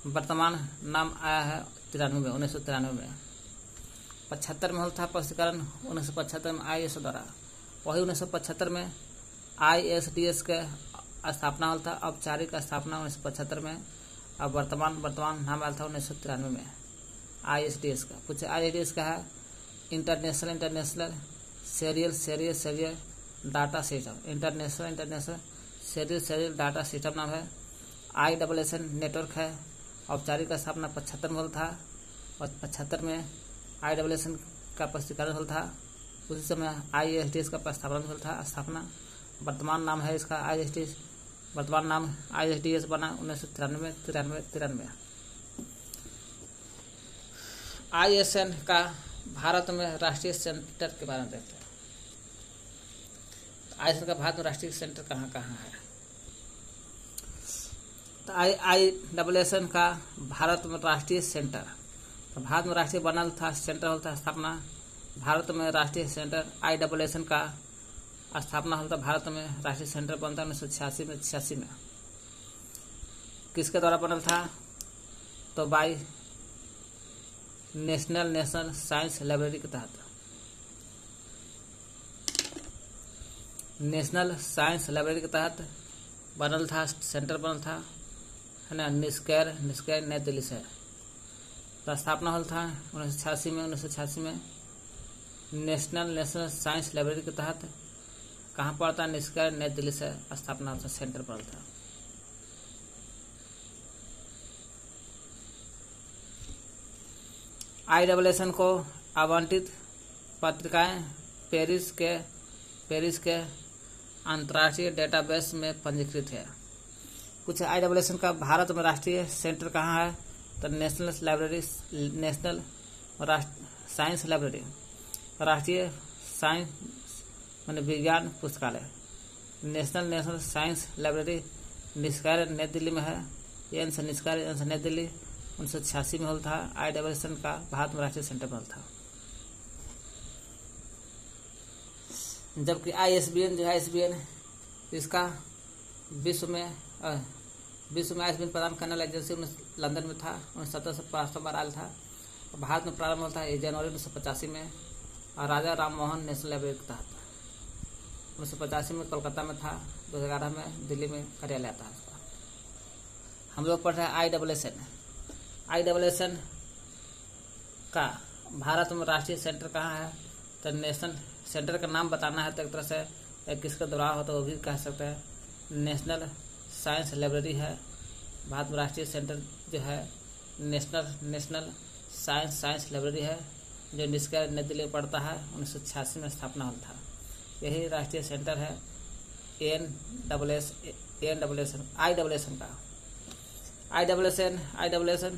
वर्तमान नाम आया है 1993 में, 75 में होता प्रस्तुतिकरण 1975 में ISO द्वारा, वही 1975 में ISDS के स्थापना होता, औपचारिक स्थापना 1975 में, और वर्तमान नाम आया था 1993 में ISDS का। कुछ ISDS का है international serial data system, international serial data system नाम है। ISSN नेटवर्क है, औपचारिक स्थापना 75 में होता था, और 75 में ISSN का प्रस्तुतिकरण होता था, उसी समय ISDS का प्रस्तावना होता था स्थापना। वर्तमान नाम है इसका ISDS, वर्तमान नाम ISDS बना 1993। ISN का भारत में राष्ट्रीय सेंटर के बारे में देखते हैं। ISN का भारत में राष्ट्रीय सेंटर कहाँ कहाँ है, तो ISSN का भारत में राष्ट्रीय सेंटर, तो भारत में राष्ट्रीय बनल था, सेंटर होता है स्थापना भारत में राष्ट्रीय सेंटर। ISSN का स्थापना होता भारत में राष्ट्रीय सेंटर बनता 1986 में। किसके द्वारा बनल था, तो बाई नेशनल साइंस लाइब्रेरी के तहत, नेशनल साइंस लाइब्रेरी के तहत बनल था, सेंटर बनल था, है ना, निस्केर नई दिल्ली से। स्थापना होल था 1986 में नेशनल साइंस लाइब्रेरी के तहत। कहाँ पड़ता, निस्केर नई दिल्ली से स्थापना होता, सेंटर पड़ल था। ISSN को आवंटित पत्रिकाएं पेरिस के अंतर्राष्ट्रीय डेटाबेस में पंजीकृत है। कुछ ISSN का भारत में राष्ट्रीय सेंटर कहाँ है, तो नेशनल साइंस लाइब्रेरी, राष्ट्रीय साइंस माने विज्ञान पुस्तकालय, नेशनल साइंस लाइब्रेरी निस्केर नई दिल्ली में है। एन से नई दिल्ली 1986 में होल था। ISSN का भारत में राष्ट्रीय सेंटर बनल था। जबकि ISBN जो है, ISBN इसका विश्व में ISBN प्रदान करने वाला एजेंसी लंदन में था, 1970 से प्रथम बार आयल था। भारत में प्रारंभ होता है जनवरी 1985 में, और राजा राम मोहन नेशनल लाइब्रेरी के तहत 1985 में कोलकाता में था, 2011 में दिल्ली में कार्यालय आता है इसका। हम लोग पढ़ रहे हैं ISSN का भारत में राष्ट्रीय सेंटर कहाँ है, तो नेशनल सेंटर का नाम बताना है, तो एक तरह से किसका द्वारा हो तो वो भी कह सकते हैं। नेशनल साइंस लाइब्रेरी है, भारत में राष्ट्रीय सेंटर जो है नेशनल साइंस लाइब्रेरी है, जो निस्केर नई दिल्ली पड़ता है, 1986 में स्थापना हुआ था। यही राष्ट्रीय सेंटर है ISSN का। ISSN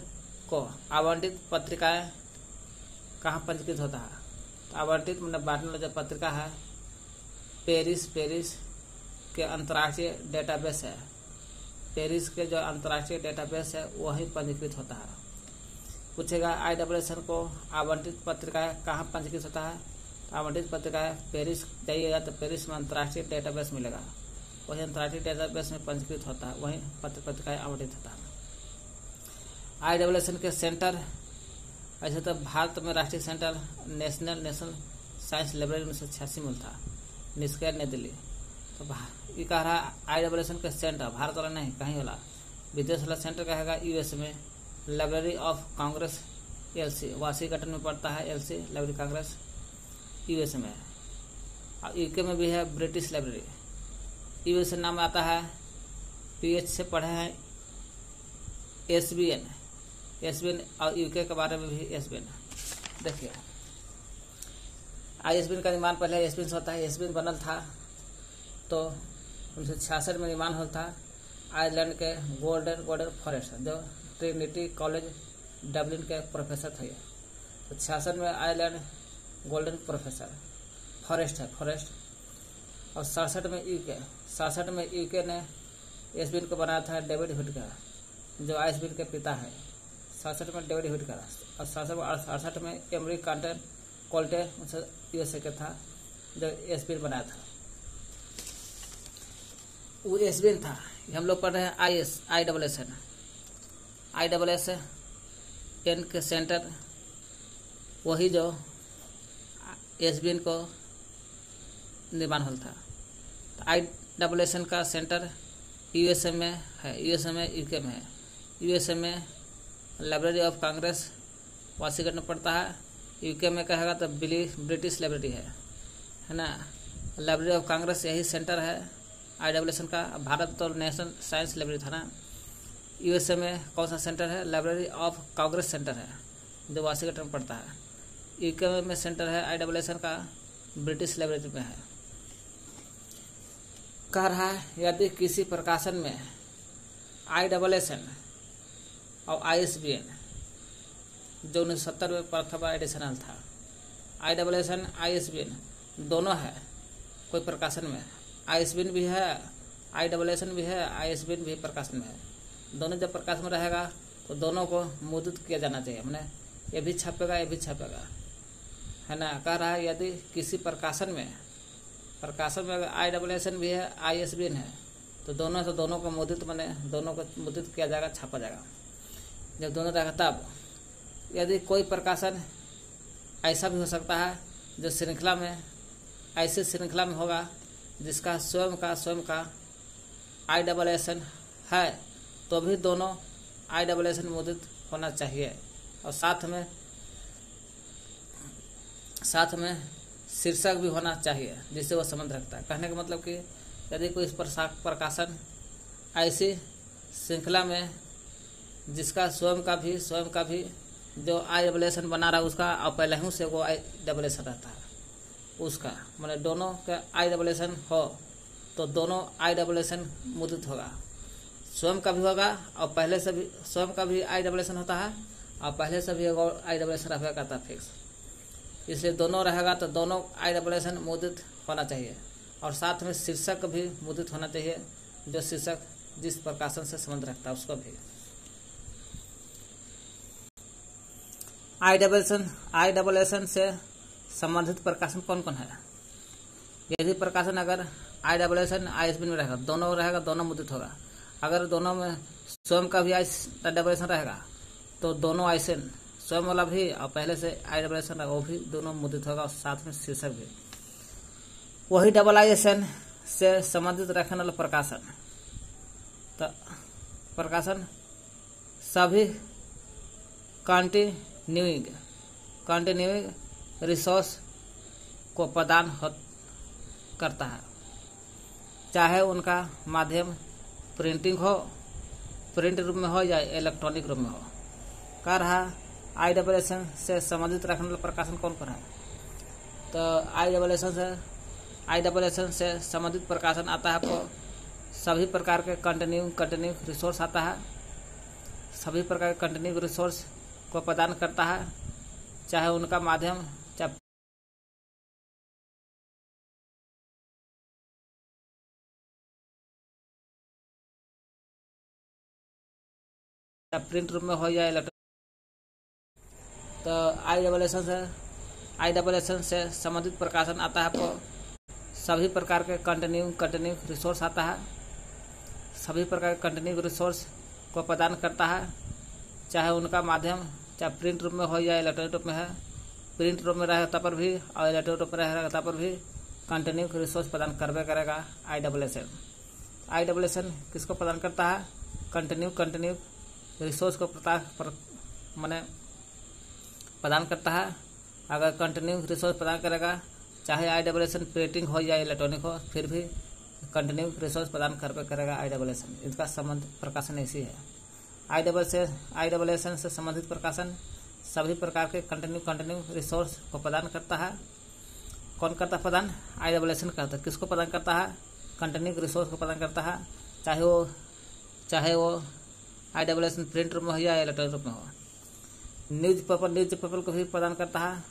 को आवंटित पत्रिकाएं कहाँ पंजीकृत होता है, तो आवंटित मतलब बांटने वाला जो पत्रिका है पेरिस के अंतर्राष्ट्रीय डेटाबेस है, पेरिस के जो अंतर्राष्ट्रीय डेटाबेस है वही पंजीकृत होता है। पूछेगा ISSN को आवंटित पत्रिकाएं कहाँ पंजीकृत होता है, तो आवंटित पत्रिकाएं पेरिस जाइएगा तो पेरिस में अंतर्राष्ट्रीय डेटाबेस मिलेगा, वही अंतर्राष्ट्रीय डेटाबेस में पंजीकृत होता है, वही पत्रिकाएं आवंटित होता है। ISSN के सेंटर ऐसे तो भारत में राष्ट्रीय सेंटर नेशनल साइंस लाइब्रेरी 1986 में था, निष्क्रिय नई दिल्ली। तो ये कह रहा ISSN के सेंटर भारत वाला नहीं कहीं वाला, विदेश वाला सेंटर कहेगा US में library of Congress LC Washington में पड़ता है, LC लाइब्रेरी कांग्रेस US में है। और UK में भी है ब्रिटिश लाइब्रेरी। US नाम आता है, PH से पढ़े हैं SBN और UK के बारे में भी SBN। देखिए ISBN का निर्माण पहले SBN से होता है। SBN बनल था तो 1966 में निर्माण होता था। आयरलैंड के गोल्डन फॉरेस्ट जो ट्रिनिटी कॉलेज डबलिन के प्रोफेसर थे, तो 66 में आयरलैंड गोल्डन प्रोफेसर फॉरेस्ट है फॉरेस्ट। और 67 में यूके ने एसबिन को बनाया था डेविड हुटकर, जो आइसबिन के पिता है। 67 में डेविड हुटकर और 67 में एमरी कांटन कोल्टे USA के था, जो एसबिन बनाया था। वो एसबिन था। हम लोग पढ़ रहे हैं ISSN के सेंटर, वही जो एसबिन को निर्माण होता था। तो ISSN का सेंटर USA में है, USA में UK में है। USA में लाइब्रेरी ऑफ कांग्रेस वाशिंगटन में पड़ता है। UK में कहेगा तो ब्रिटिश लाइब्रेरी है ना। लाइब्रेरी ऑफ कांग्रेस यही सेंटर है ISSN का। भारत तो नेशनल साइंस लाइब्रेरी था ना। USA में कौन सा सेंटर है? लाइब्रेरी ऑफ कांग्रेस सेंटर है, जो वाशिंगटन में पड़ता है। UK में सेंटर है ISSN का, ब्रिटिश लाइब्रेरी में है। कह रहा है यदि किसी प्रकाशन में ISSN और ISBN, जो 1970 में प्रथम एडिशनल था, ISSN ISBN दोनों है कोई प्रकाशन में। ISBN भी है, ISSN भी है, ISBN भी प्रकाशन में है। दोनों जब प्रकाश में रहेगा तो दोनों को मुद्रित किया जाना चाहिए, मैंने ये भी छपेगा ये भी छपेगा, है ना। कह रहा है यदि किसी प्रकाशन में अगर ISSN भी है ISBN है तो दोनों को मुद्रित दोनों को मुद्रित किया जाएगा, छापा जाएगा। जब दोनों रहेगा तब। यदि कोई प्रकाशन ऐसा भी हो सकता है जो श्रृंखला में, ऐसी श्रृंखला में होगा जिसका स्वयं का ISSN है, तो भी दोनों ISSN मुद्रित होना चाहिए। और साथ में शीर्षक भी होना चाहिए जिससे वो संबंध रखता है। कहने का मतलब कि यदि कोई प्रकाशन ऐसी श्रृंखला में जिसका स्वयं का भी जो ISSN बना रहा है उसका, और पहले ही से वो ISSN रहता है उसका, माने दोनों का ISSN हो तो दोनों ISSN मुद्रित होगा। स्वयं का भी होगा और पहले से भी स्वयं का भी ISSN होता है और पहले से भी ISSN रहा करता है फिक्स। इसलिए दोनों रहेगा तो दोनों ISSN मुद्रित होना चाहिए। और साथ में शीर्षक भी मुद्रित होना चाहिए, जो शीर्षक जिस प्रकाशन से संबंध रखता है उसको भी। ISSN से संबंधित प्रकाशन कौन कौन है? यदि प्रकाशन अगर ISSN ISBN में रहेगा, दोनों मुद्रित होगा। अगर दोनों में स्वयं का भी ISSN रहेगा तो दोनों ISSN स्वयं वाला भी और पहले से ISSN वो भी दोनों मुद्रित होगा, और साथ में शीर्षक भी। वही ISSN से संबंधित रखने वाला प्रकाशन, तो प्रकाशन सभी कंटिन्यूइंग रिसोर्स को प्रदान करता है, चाहे उनका माध्यम प्रिंट रूप में हो या इलेक्ट्रॉनिक रूप में हो। कह रहा ISSN से संबंधित रखने वाला प्रकाशन कौन कौन है? तो ISSN से संबंधित प्रकाशन आता है आपको सभी प्रकार के कंटिन्यू रिसोर्स आता है, सभी प्रकार के कंटिन्यू रिसोर्स को प्रदान करता है, चाहे उनका माध्यम प्रिंट रूप में हो या इलेक्ट्रॉनिक तो ISSN से संबंधित प्रकाशन आता है आपको सभी प्रकार के कंटिन्यू रिसोर्स आता है, सभी प्रकार के कंटिन्यू रिसोर्स को प्रदान करता है, चाहे उनका माध्यम चाहे प्रिंट रूप में हो या इलेक्ट्रॉनिक रूप में है। प्रिंट रूप में रहे तब पर भी और इलेक्ट्रॉनिक रूप में रहेगा तब पर भी कंटिन्यू रिसोर्स प्रदान करबे करेगा ISSN किसको प्रदान करता है? कंटिन्यू रिसोर्स को प्रदान करता है। अगर कंटिन्यू रिसोर्स प्रदान करेगा चाहे ISSN प्रिंटिंग हो या इलेक्ट्रॉनिक हो, फिर भी कंटिन्यू रिसोर्स प्रदान करबे करेगा ISSN। इसका संबंध प्रकाशन ऐसी है। ISSN से संबंधित प्रकाशन सभी प्रकार के कंटिन्यू रिसोर्स को प्रदान करता है। कौन करता प्रदान? ISSN करता है। किसको प्रदान करता है? कंटिन्यू रिसोर्स को प्रदान करता है, चाहे वो ISSN प्रिंट रूप में हो या इलेक्ट्रॉनिक रूप में हो। न्यूज पेपर को भी प्रदान करता है।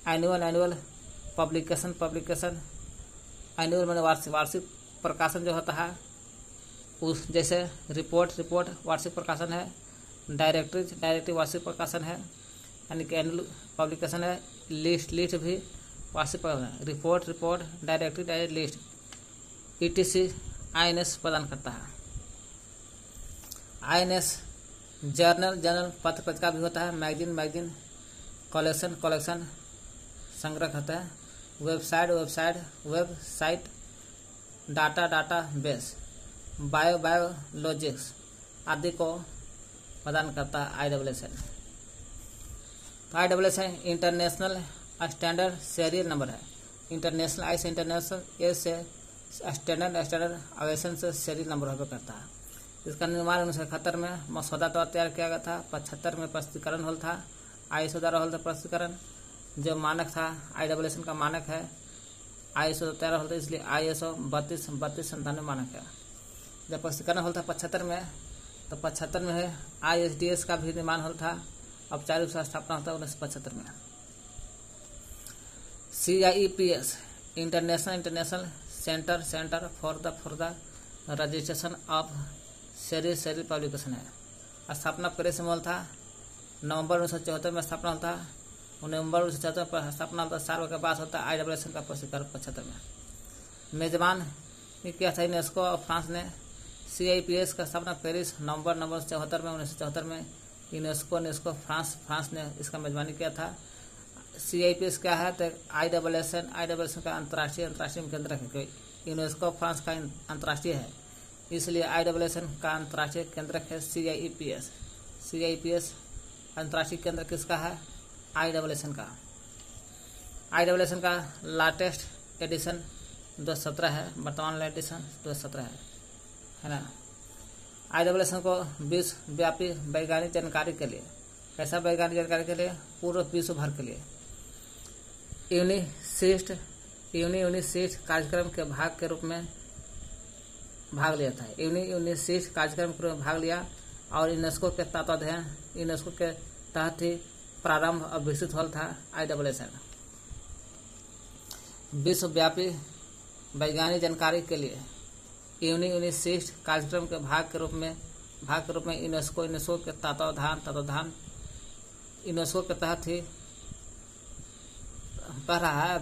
एनुअल पब्लिकेशन एनुअल मैंने वार्षिक प्रकाशन जो होता है उस जैसे रिपोर्ट वार्षिक प्रकाशन है। डायरेक्टरी वार्षिक प्रकाशन है, यानी कि एनुअल पब्लिकेशन है। लिस्ट भी वार्षिक प्रकाशन है। Report directory list ETC INS प्रदान करता है। INS जर्नल पत्र पत्रिका भी होता है। मैगजीन कलेक्शन संग्रह होता है। वेबसाइट डाटा बेस बायोलॉजिक्स आदि को प्रदान करता है ISSN। तो ISSN international standard serial number है। इंटरनेशनल ए से स्टैंडर्ड एविएशन से सीरियल नंबर होकर करता है। इसका निर्माण 1971 में मसौदा द्वारा तैयार किया गया था। 75 में प्रस्तुतिकरण होल था। ISO द्वारा होल था प्रस्तुतिकरण। जो मानक था ISSN का मानक है ISO तैयार होता है, इसलिए ISO 3293 मानक है। जब प्रस्तुतिकरण होल था 75 में, तो 75 में है ISDS का भी निर्माण होल था। औपचारिक स्थापना होता है 1975 में। CIEPS international centre for the registration of serial publication है। स्थापना पेरिस में होल था। नवंबर 1974 में स्थापना होता है। नवंबर 1974 पर स्थापना होता है। साल के बाद होता है ISSN का प्रस्तुतिकरण 75 में। मेजबान किया था यूनेस्को और फ्रांस ने। CIEPS का स्थापना पेरिस नवंबर 1974 में यूनेस्को फ्रांस ने इसका मेजबानी किया था। CIEPS क्या है? तो ISSN का अंतर्राष्ट्रीय केंद्र है। यूनेस्को फ्रांस का अंतर्राष्ट्रीय है, इसलिए ISSN का अंतर्राष्ट्रीय केंद्र है CIEPS अंतर्राष्ट्रीय केंद्र किसका है? ISSN का लाटेस्ट एडिशन 2017 है। वर्तमान एडिशन 2017 है ना। ISSN को विश्वव्यापी वैज्ञानिक जानकारी के लिए, कैसा वैज्ञानिक जानकारी के लिए? पूरे विश्व भर के लिए यूनिसिस्ट कार्यक्रम के भाग के रूप में भाग लिया था। यूनिसिस्ट कार्यक्रम के रूप में भाग लिया और यूनेस्को के तहत ही प्रारंभ और विकसित हुआ था ISSN। विश्वव्यापी वैज्ञानिक जानकारी के लिए यूनिसिस्ट कार्यक्रम के भाग के रूप में यूनेस्को के तत्वाधान यूनेस्को के तहत ही पढ़ रहा है।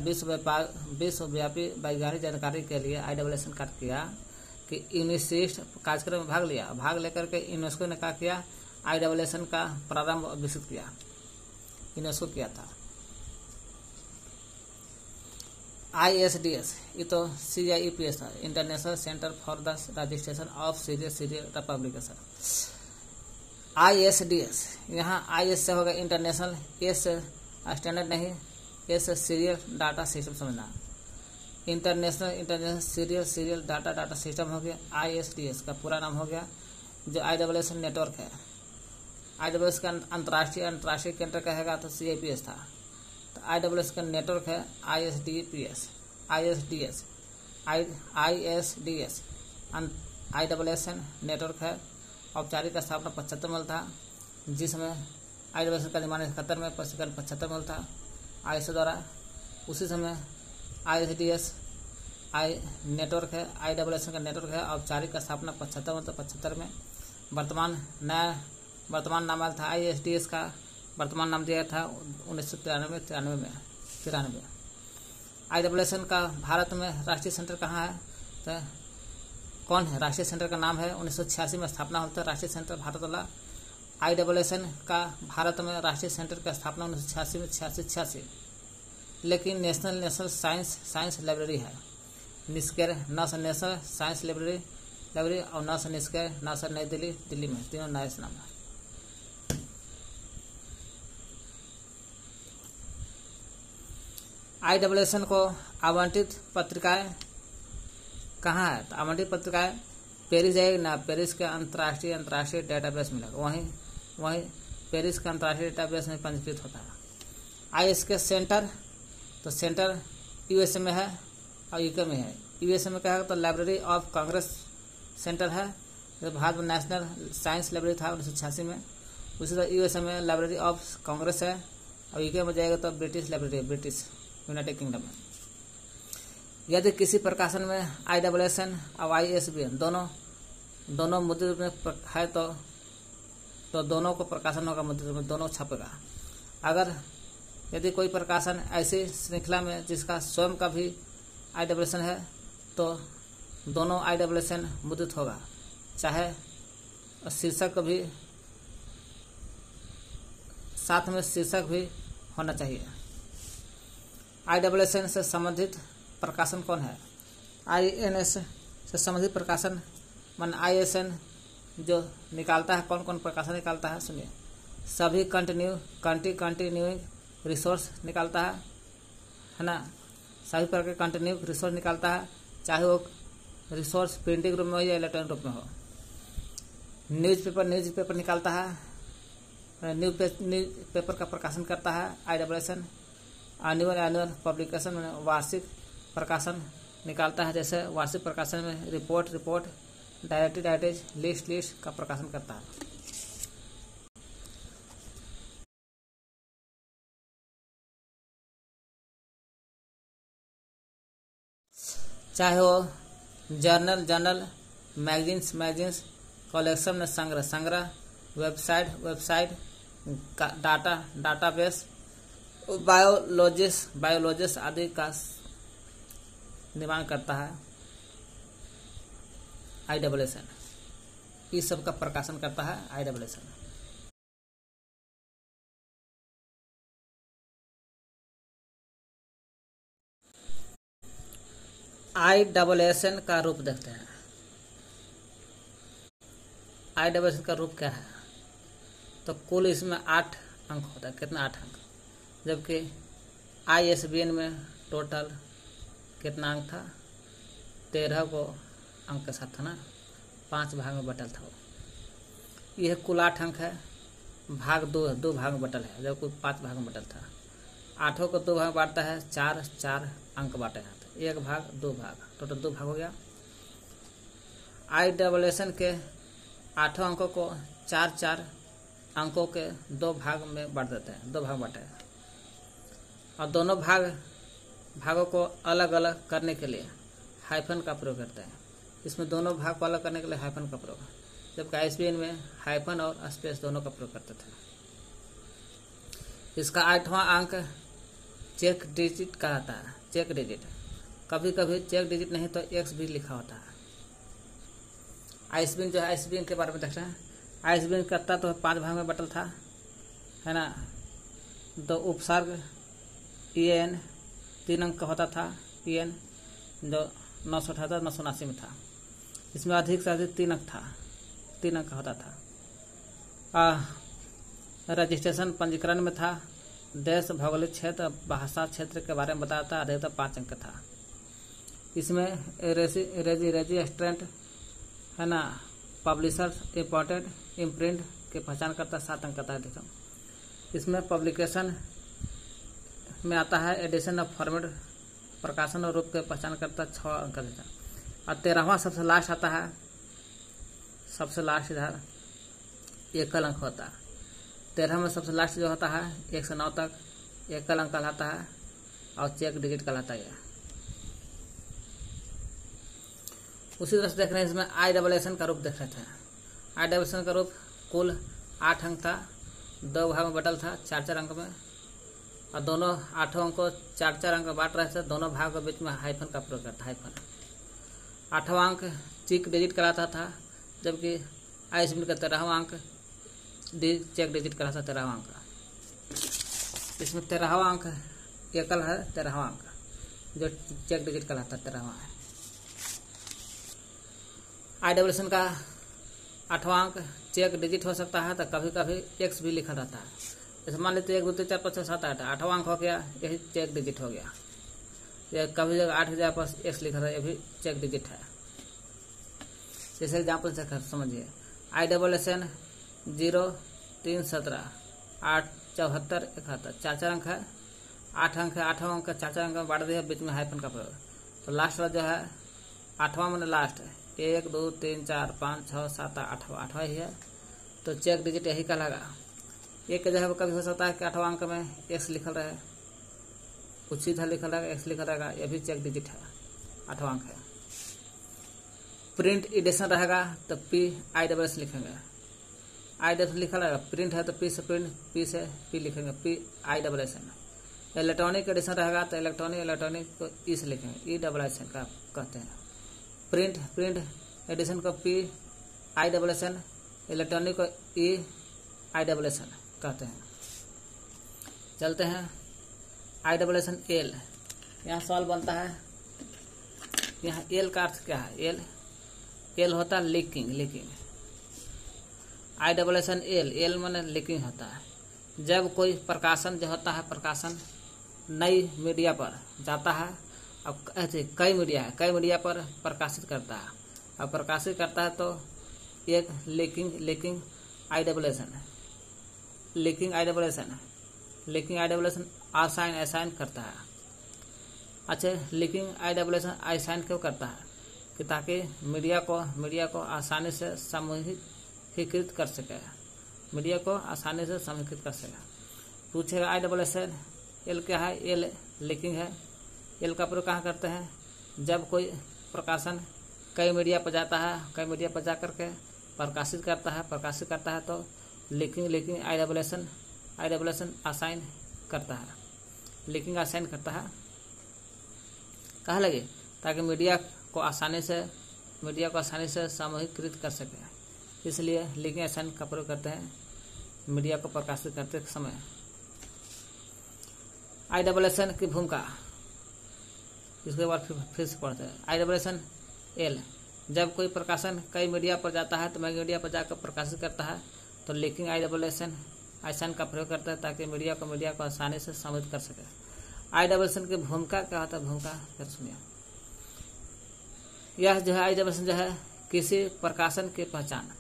विश्वव्यापी वैज्ञानिक जानकारी के लिए ISSN कार्य किया कि यूनिसिस्ट कार्यक्रम में भाग लेकर के यूनेस्को ने क्या किया? ISSN का प्रारंभ और विकसित किया। यूनेस्को किया था। ISDS ये तो CIEPS था, international centre for the registration of serial publication. ISDS यहाँ IS से होगा इंटरनेशनल, S से स्टैंडर्ड नहीं, S से सीरियल डाटा सिस्टम समझना। इंटरनेशनल सीरियल डाटा सिस्टम हो गया। ISDS का पूरा नाम हो गया। जो ISSN नेटवर्क है, ISSN का अंतर्राष्ट्रीय केंद्र कहेगा तो CIEPS था। तो ISSN का नेटवर्क है ISDS ISSN नेटवर्क है। औपचारिक स्थापना 75 में था, जिसमें ISSN का निर्माण 71 में, प्रस्तुतिकरण 75 में था ISO द्वारा। उसी समय ISDS नेटवर्क है, ISSN का नेटवर्क है। औपचारिक स्थापना 75 में, तो 75 में वर्तमान नाम था ISDS का वर्तमान नाम दिया था 1993 में 93। ISSN का भारत में राष्ट्रीय सेंटर कहाँ है, तो कौन है राष्ट्रीय सेंटर का नाम है 1986 में स्थापना होता है राष्ट्रीय सेंटर भारत वाला। ISSN का भारत में राष्ट्रीय सेंटर की स्थापना 1986 में 86, लेकिन नेशनल साइंस लाइब्रेरी है निस्केर, नेशनल साइंस लाइब्रेरी और निस्केर नई दिल्ली में, तीनों नए नाम है। ISSN को आवंटित पत्रिकाएं कहाँ है, तो आवंटित पत्रिकाएं पेरिस जाएगी ना, पेरिस के अंतर्राष्ट्रीय डेटाबेस मिलेगा, वहीं पेरिस के अंतर्राष्ट्रीय डेटाबेस में पंजीकृत होता है। ISK सेंटर, तो सेंटर USA में है और UK में है। USA में क्या है तो लाइब्रेरी ऑफ कांग्रेस सेंटर है, जो भारत में नेशनल साइंस लाइब्रेरी था 1986 में। उसी तरह USA में लाइब्रेरी ऑफ कांग्रेस है और UK में जाएगा तो British library, British United kingdom में। यदि किसी प्रकाशन में ISSN और ISBN दोनों मुद्रित में है तो दोनों को प्रकाशन होगा, मुद्रित में दोनों छपेगा। अगर यदि कोई प्रकाशन ऐसी श्रृंखला में जिसका स्वयं का भी ISSN है तो दोनों ISSN मुद्रित होगा, चाहे शीर्षक भी साथ में शीर्षक भी होना चाहिए। ISSN से संबंधित प्रकाशन कौन है, INS से संबंधित प्रकाशन मन ISN जो निकालता है, कौन कौन प्रकाशन निकालता है सुनिए। सभी कंटिन्यूइंग रिसोर्स निकालता है ना, सभी प्रकार के कंटिन्यूइंग रिसोर्स निकालता है, चाहे वो रिसोर्स प्रिंटिंग रूप में हो या इलेक्ट्रॉनिक रूप में हो। न्यूज़पेपर निकालता है, न्यूज़ पेपर का प्रकाशन करता है ISSN। एनुअल पब्लिकेशन में वार्षिक प्रकाशन निकालता है, जैसे वार्षिक प्रकाशन में रिपोर्ट डायरेक्टरी लिस्ट का प्रकाशन करता है। चाहे वो जर्नल मैगजीन्स कलेक्शन में संग्रह वेबसाइट डाटाबेस बायोलॉजिस्ट आदि का निर्माण करता है ISSN। इस सब का प्रकाशन करता है ISSN। ISSN का रूप देखते हैं। ISSN का रूप क्या है, तो कुल इसमें 8 अंक होता है। कितना 8 अंक, जबकि ISBN में टोटल कितना अंक था, 13 को अंक के साथ था ना, 5 भाग में बटल था वो। यह कुल 8 अंक है, भाग 2 भाग में बटल है, जब कुल 5 भाग में बटल था। 8 को 2 भाग में बांटता है, 4 अंक बांटे हैं, 1 भाग 2 भाग, टोटल 2 भाग हो गया। ISSN के 8 अंकों को 4 अंकों के 2 भाग में बांट देते हैं, 2 भाग बांटे हैं, और दोनों भागों को अलग अलग करने के लिए हाइफन का प्रयोग करते हैं। इसमें दोनों भाग को अलग करने के लिए हाइफन का प्रयोग, जबकि ISBN में हाइफन और स्पेस दोनों का प्रयोग करते थे। इसका 8वां अंक चेक डिजिट कहलाता है। चेक डिजिट, कभी कभी चेक डिजिट नहीं तो X भी लिखा होता है। ISBN जो है, ISBN के बारे में देख रहे हैं। ISBN करता तो 5 भाग में बटल था, है ना। 2 उपसर्ग EN 3 अंक का होता था, EN जो 978 979 में था। इसमें अधिक से अधिक 3 अंक था, 3 अंक का होता था। रजिस्ट्रेशन पंजीकरण में था, देश भौगोलिक क्षेत्र भाषा क्षेत्र के बारे में बताया था, अधिकतर 5 अंक था। इसमें रजिस्ट्रेंट है ना, पब्लिशर इम्पोर्टेड इम्प्रिंट के पहचान करता 7 अंक का था। इसमें पब्लिकेशन में आता है एडिशन ऑफ फॉर्मेट, प्रकाशन और रूप के पहचान करता 6 अंक का था। और 13वां सबसे लास्ट आता है, सबसे लास्ट इधर एकल अंक होता है। 13 में सबसे लास्ट जो होता है 1 से 9 तक एकल अंक कहलाता है और चेक डिजिट कहलाता है। उसी तरह से देख रहे हैं, इसमें ISSN का रूप देख रहे थे। ISSN का रूप कुल 8 अंक था, 2 भाग में बटल था 4-4 अंक में, और दोनों 8 अंक को 4-4 अंक में बांट रहे थे। दोनों भाग के बीच में हाइफन का प्रयोग करता, हाइफन। 8वां अंक चेक डिजिट कराता था, जबकि आइसबिन का 13वां अंक चेक डिजिट कराता, 13वां अंक। इसमें 13वां अंक एकल है, 13वां अंक जो चेक डिजिट कहलाता है, 13वां है। आईडब्ल्यूएसन का 8वां अंक चेक डिजिट हो सकता है, तो कभी कभी एक्स भी लिखा रहता है। जैसे मान लेते 1 2 3 4 5 6 7 8, 8वां अंक हो गया, यही चेक डिजिट हो गया। या कभी जगह 8 की जगह पर एक्स लिखा था, ये भी चेक डिजिट है। जैसे एग्जाम्पल से समझिए, आईडब्ल्यूएसन 0 3 17 8 74 71, 4-4 अंक है, 8 अंक है, 8वां अंक 4-4 अंक में बांट दिया, बीच में हाइफन का प्रयोग। तो लास्ट वाला जो है 8वां मैंने लास्ट है, 1 2 3 4 5 6 7 8वां ही है, तो चेक डिजिट यही कहलागा। एक जगह पर कभी हो सकता है कि 8वां अंक में एक्स लिखल रहे, कुछ सीधा लिखल रहेगा, एक्स लिखल रहेगा, यह भी चेक डिजिट है, 8वां अंक है। प्रिंट एडिशन रहेगा तो PIWS लिखेंगे, IWS लिखा रहेगा। प्रिंट है तो P से प्रिंट, P से P लिखेंगे, PIWS। इलेक्ट्रॉनिक एडिशन रहेगा तो इलेक्ट्रॉनिक को E से लिखेंगे, EWS का कहते हैं। प्रिंट एडिशन को PIWS, इलेक्ट्रॉनिक को EIWS कहते हैं। चलते हैं IWS L। यहाँ सवाल बनता है, यहाँ L का अर्थ क्या है? L होता है लीकिंग। IWS L माने लीकिंग होता है। जब कोई प्रकाशन जो होता है, प्रकाशन नई मीडिया पर जाता है, अब कई मीडिया पर प्रकाशित करता है, अब प्रकाशित करता है तो एक लीकिंग IWS असाइन करता है। अच्छा, लीकिंग IWS असाइन क्यों करता है? कि ताकि मीडिया को आसानी से समूहीकृत कर सके, पूछेगा IWS L क्या है? L लीकिंग है। L का प्रयोग कहाँ करते हैं? जब कोई प्रकाशन कई मीडिया पर जाता है, कई मीडिया पर जा करके प्रकाशित करता है तो लीकिंग IWS असाइन करता है, लीकिंग असाइन करता है। कहाँ लगे? ताकि मीडिया को आसानी से समूहीकृत कर सके, इसलिए लीकिंग असाइन का प्रयोग करते हैं मीडिया को प्रकाशित करते समय। IWS की भूमिका, इसके बाद फिर से पढ़ते हैं। IWS L, जब कोई प्रकाशन कई मीडिया पर जाता है तो मीडिया पर जाकर प्रकाशित करता है तो लीकिंग IWS असाइन का प्रयोग करता है ताकि मीडिया को आसानी से समूहित कर सके। IWS की भूमिका क्या होता है? भूमिका फिर सुनिए। यह जो है IWS जो है किसी प्रकाशन की पहचान,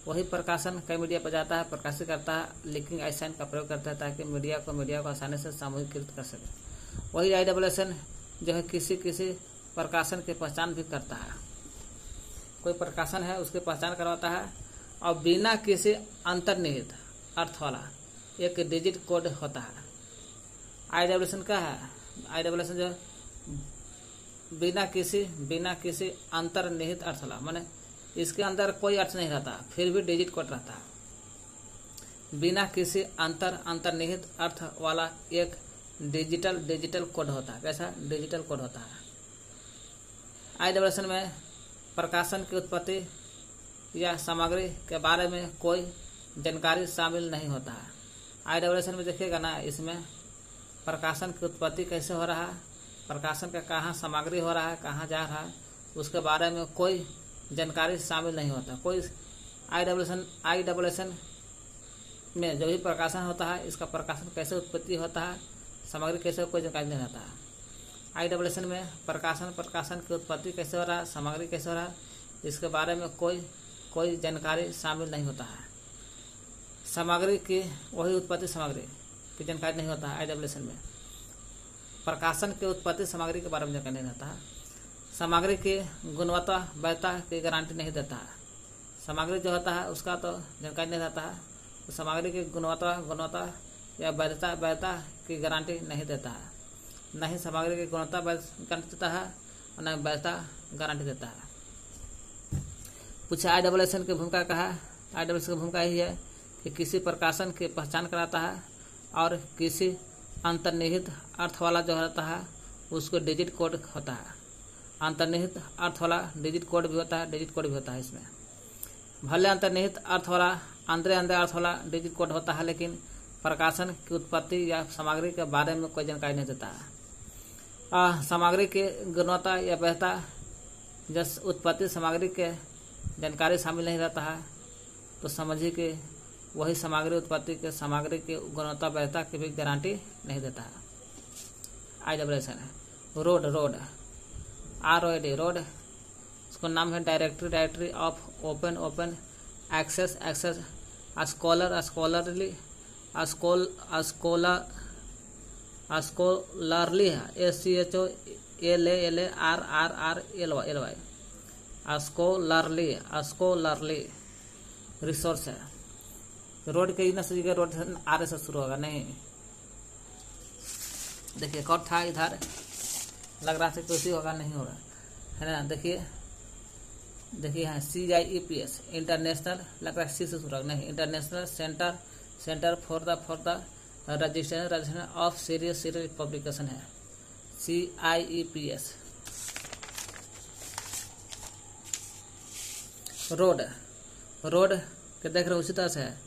वही प्रकाशन कई मीडिया पर जाता है, प्रकाशित करता है, लीकिंग असाइन का प्रयोग करता है ताकि मीडिया को आसानी से सामूहिकृत कर सके। वही IWS जो है किसी प्रकाशन की पहचान भी करता है। कोई प्रकाशन है उसकी पहचान करवाता है और बिना किसी अंतर्निहित अर्थ वाला एक डिजिट कोड होता है। IWS क्या है? IWS जो बिना किसी अंतर्निहित अर्थ वाला, माने इसके अंदर कोई अर्थ नहीं रहता, फिर भी डिजिट कोड रहता है। बिना किसी अंतर्निहित अर्थ वाला एक डिजिटल कोड होता है। कैसा डिजिटल कोड होता है? IWS में प्रकाशन की उत्पत्ति या सामग्री के बारे में कोई जानकारी शामिल नहीं होता है। IWS में देखिएगा ना, इसमें प्रकाशन की उत्पत्ति कैसे हो रहा है, प्रकाशन का कहाँ सामग्री हो रहा है, कहाँ जा रहा है, उसके बारे में कोई जानकारी शामिल नहीं होता। कोई IWS में जो भी प्रकाशन होता है, इसका प्रकाशन कैसे उत्पत्ति होता है, सामग्री कैसे, कोई जानकारी नहीं रहता है। IWS में प्रकाशन की उत्पत्ति कैसे हो रहा है, सामग्री कैसे हो रहा है, इसके बारे में कोई जानकारी शामिल नहीं होता है। सामग्री की वही उत्पत्ति सामग्री की जानकारी नहीं होता है। IWS में प्रकाशन की उत्पत्ति सामग्री के बारे में जानकारी नहीं रहता है। सामग्री की गुणवत्ता वैधता की गारंटी नहीं देता है। सामग्री जो होता है उसका तो जानकारी नहीं रहता है, तो सामग्री की गुणवत्ता या वैधता की गारंटी नहीं देता है। नहीं सामग्री की गुणवत्ता गारंटी देता है और न वैधता गारंटी देता है। पूछा IWS की भूमिका क्या है? IWS की भूमिका यही है कि किसी प्रकाशन की पहचान कराता है और किसी अंतर्निहित अर्थ वाला जो रहता है उसको डिजिट कोड होता है। अंतर्निहित अर्थ वाला डिजिट कोड भी होता है इसमें। भले अंतर्निहित अर्थ वाला अंदर अर्थ वाला डिजिट कोड होता है, लेकिन प्रकाशन की उत्पत्ति या सामग्री के बारे में कोई जानकारी नहीं देता है। सामग्री की गुणवत्ता या वैधता जब उत्पत्ति सामग्री के जानकारी शामिल नहीं रहता है तो समझिए कि वही सामग्री उत्पत्ति के सामग्री की गुणवत्ता वैधता की भी गारंटी नहीं देता है। IWSN रोड ROAD इसको नाम है directory of open access scholarly scholarly resource है। रोड के न सजीगा रोड आर से शुरू होगा नहीं। देखिए कौन था इधर, लग रहा था कुछ होगा, नहीं होगा, है ना। देखिए यहाँ CIEPS इंटरनेशनल, लग रहा है C से शुरू होगा, नहीं। International centre for the registration of serious publication है CIEPS। रोड के देख रहे उसी तरह से है,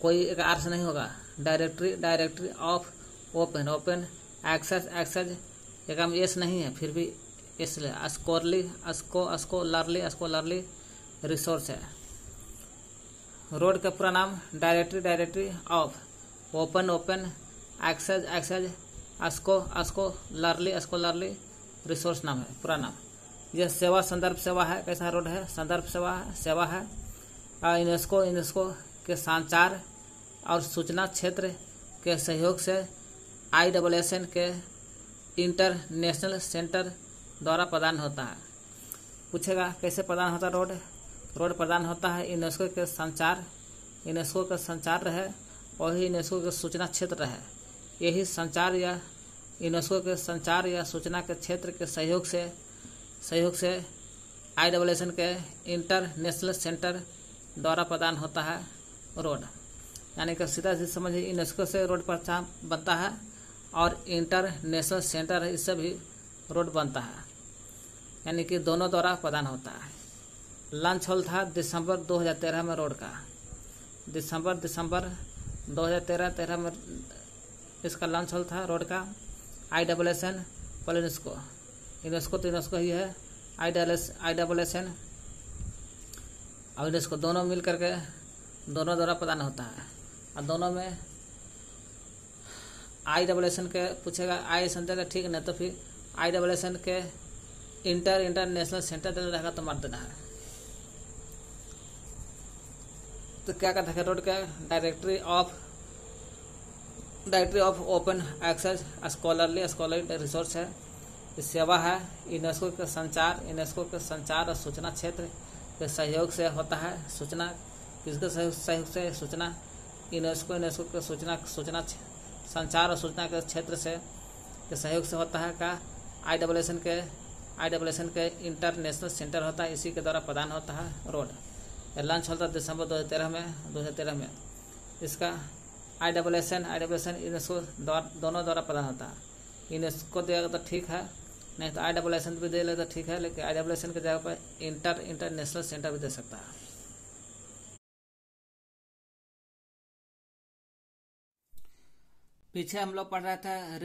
कोई एक आर से नहीं होगा। डायरेक्टरी ऑफ ओपन एक्सेस एक एस नहीं है, फिर भी इसलिए स्कॉलरली रिसोर्स है। रोड का पूरा नाम directory of open access scholarly resource नाम है, पूरा नाम। यह सेवा संदर्भ सेवा है। कैसा रोड है? संदर्भ सेवा है। यूनेस्को के संचार और सूचना क्षेत्र के सहयोग से IWSN के इंटरनेशनल सेंटर द्वारा प्रदान होता है। पूछेगा कैसे प्रदान होता है रोड प्रदान होता है यूनेस्को के संचार रहे और ही यूनेस्को के सूचना क्षेत्र रहे। यही संचार या यूनेस्को के संचार या सूचना के क्षेत्र के सहयोग से IWSN के इंटरनेशनल सेंटर द्वारा प्रदान होता है रोड। यानी कि सीधा समझिए यूनेस्को से रोड पहचान बनता है और इंटरनेशनल सेंटर है, इससे भी रोड बनता है, यानी कि दोनों द्वारा प्रदान होता है। लॉन्च होल था दिसंबर 2013 में रोड का। दिसंबर 2013 में इसका लॉन्च होल था रोड का। IWSN पर यूनेस्को तो यूनेस्को ही है, IWSN और यूनेस्को दोनों मिल करके दोनों द्वारा प्रदान होता है। और दोनों में IWSN के पूछेगा ISN देगा, ठीक है, नहीं तो फिर IWSN के इंटरनेशनल सेंटर देना रहेगा तो मार देना है। तो क्या कहता है रोड का directory of open access scholarly resource है। सेवा है यूनेस्को के संचार और सूचना क्षेत्र के सहयोग से होता है। सूचना किसके सहयोग से? सूचना यूनेस्को के सूचना संचार और सूचना के क्षेत्र से के सहयोग से होता है। का IWSN के इंटरनेशनल सेंटर होता है, इसी के द्वारा प्रदान होता है रोड। लॉन्च होता है दिसंबर 2013 में। इसका IWSN यूनेस्को दोनों द्वारा प्रदान होता है। यूनेस्को देगा तो ठीक है, नहीं तो IWSN भी दे ले तो ठीक है, लेकिन IWSN की जगह पर इंटरनेशनल सेंटर भी दे सकता है। पीछे हम लोग पढ़ रहे थे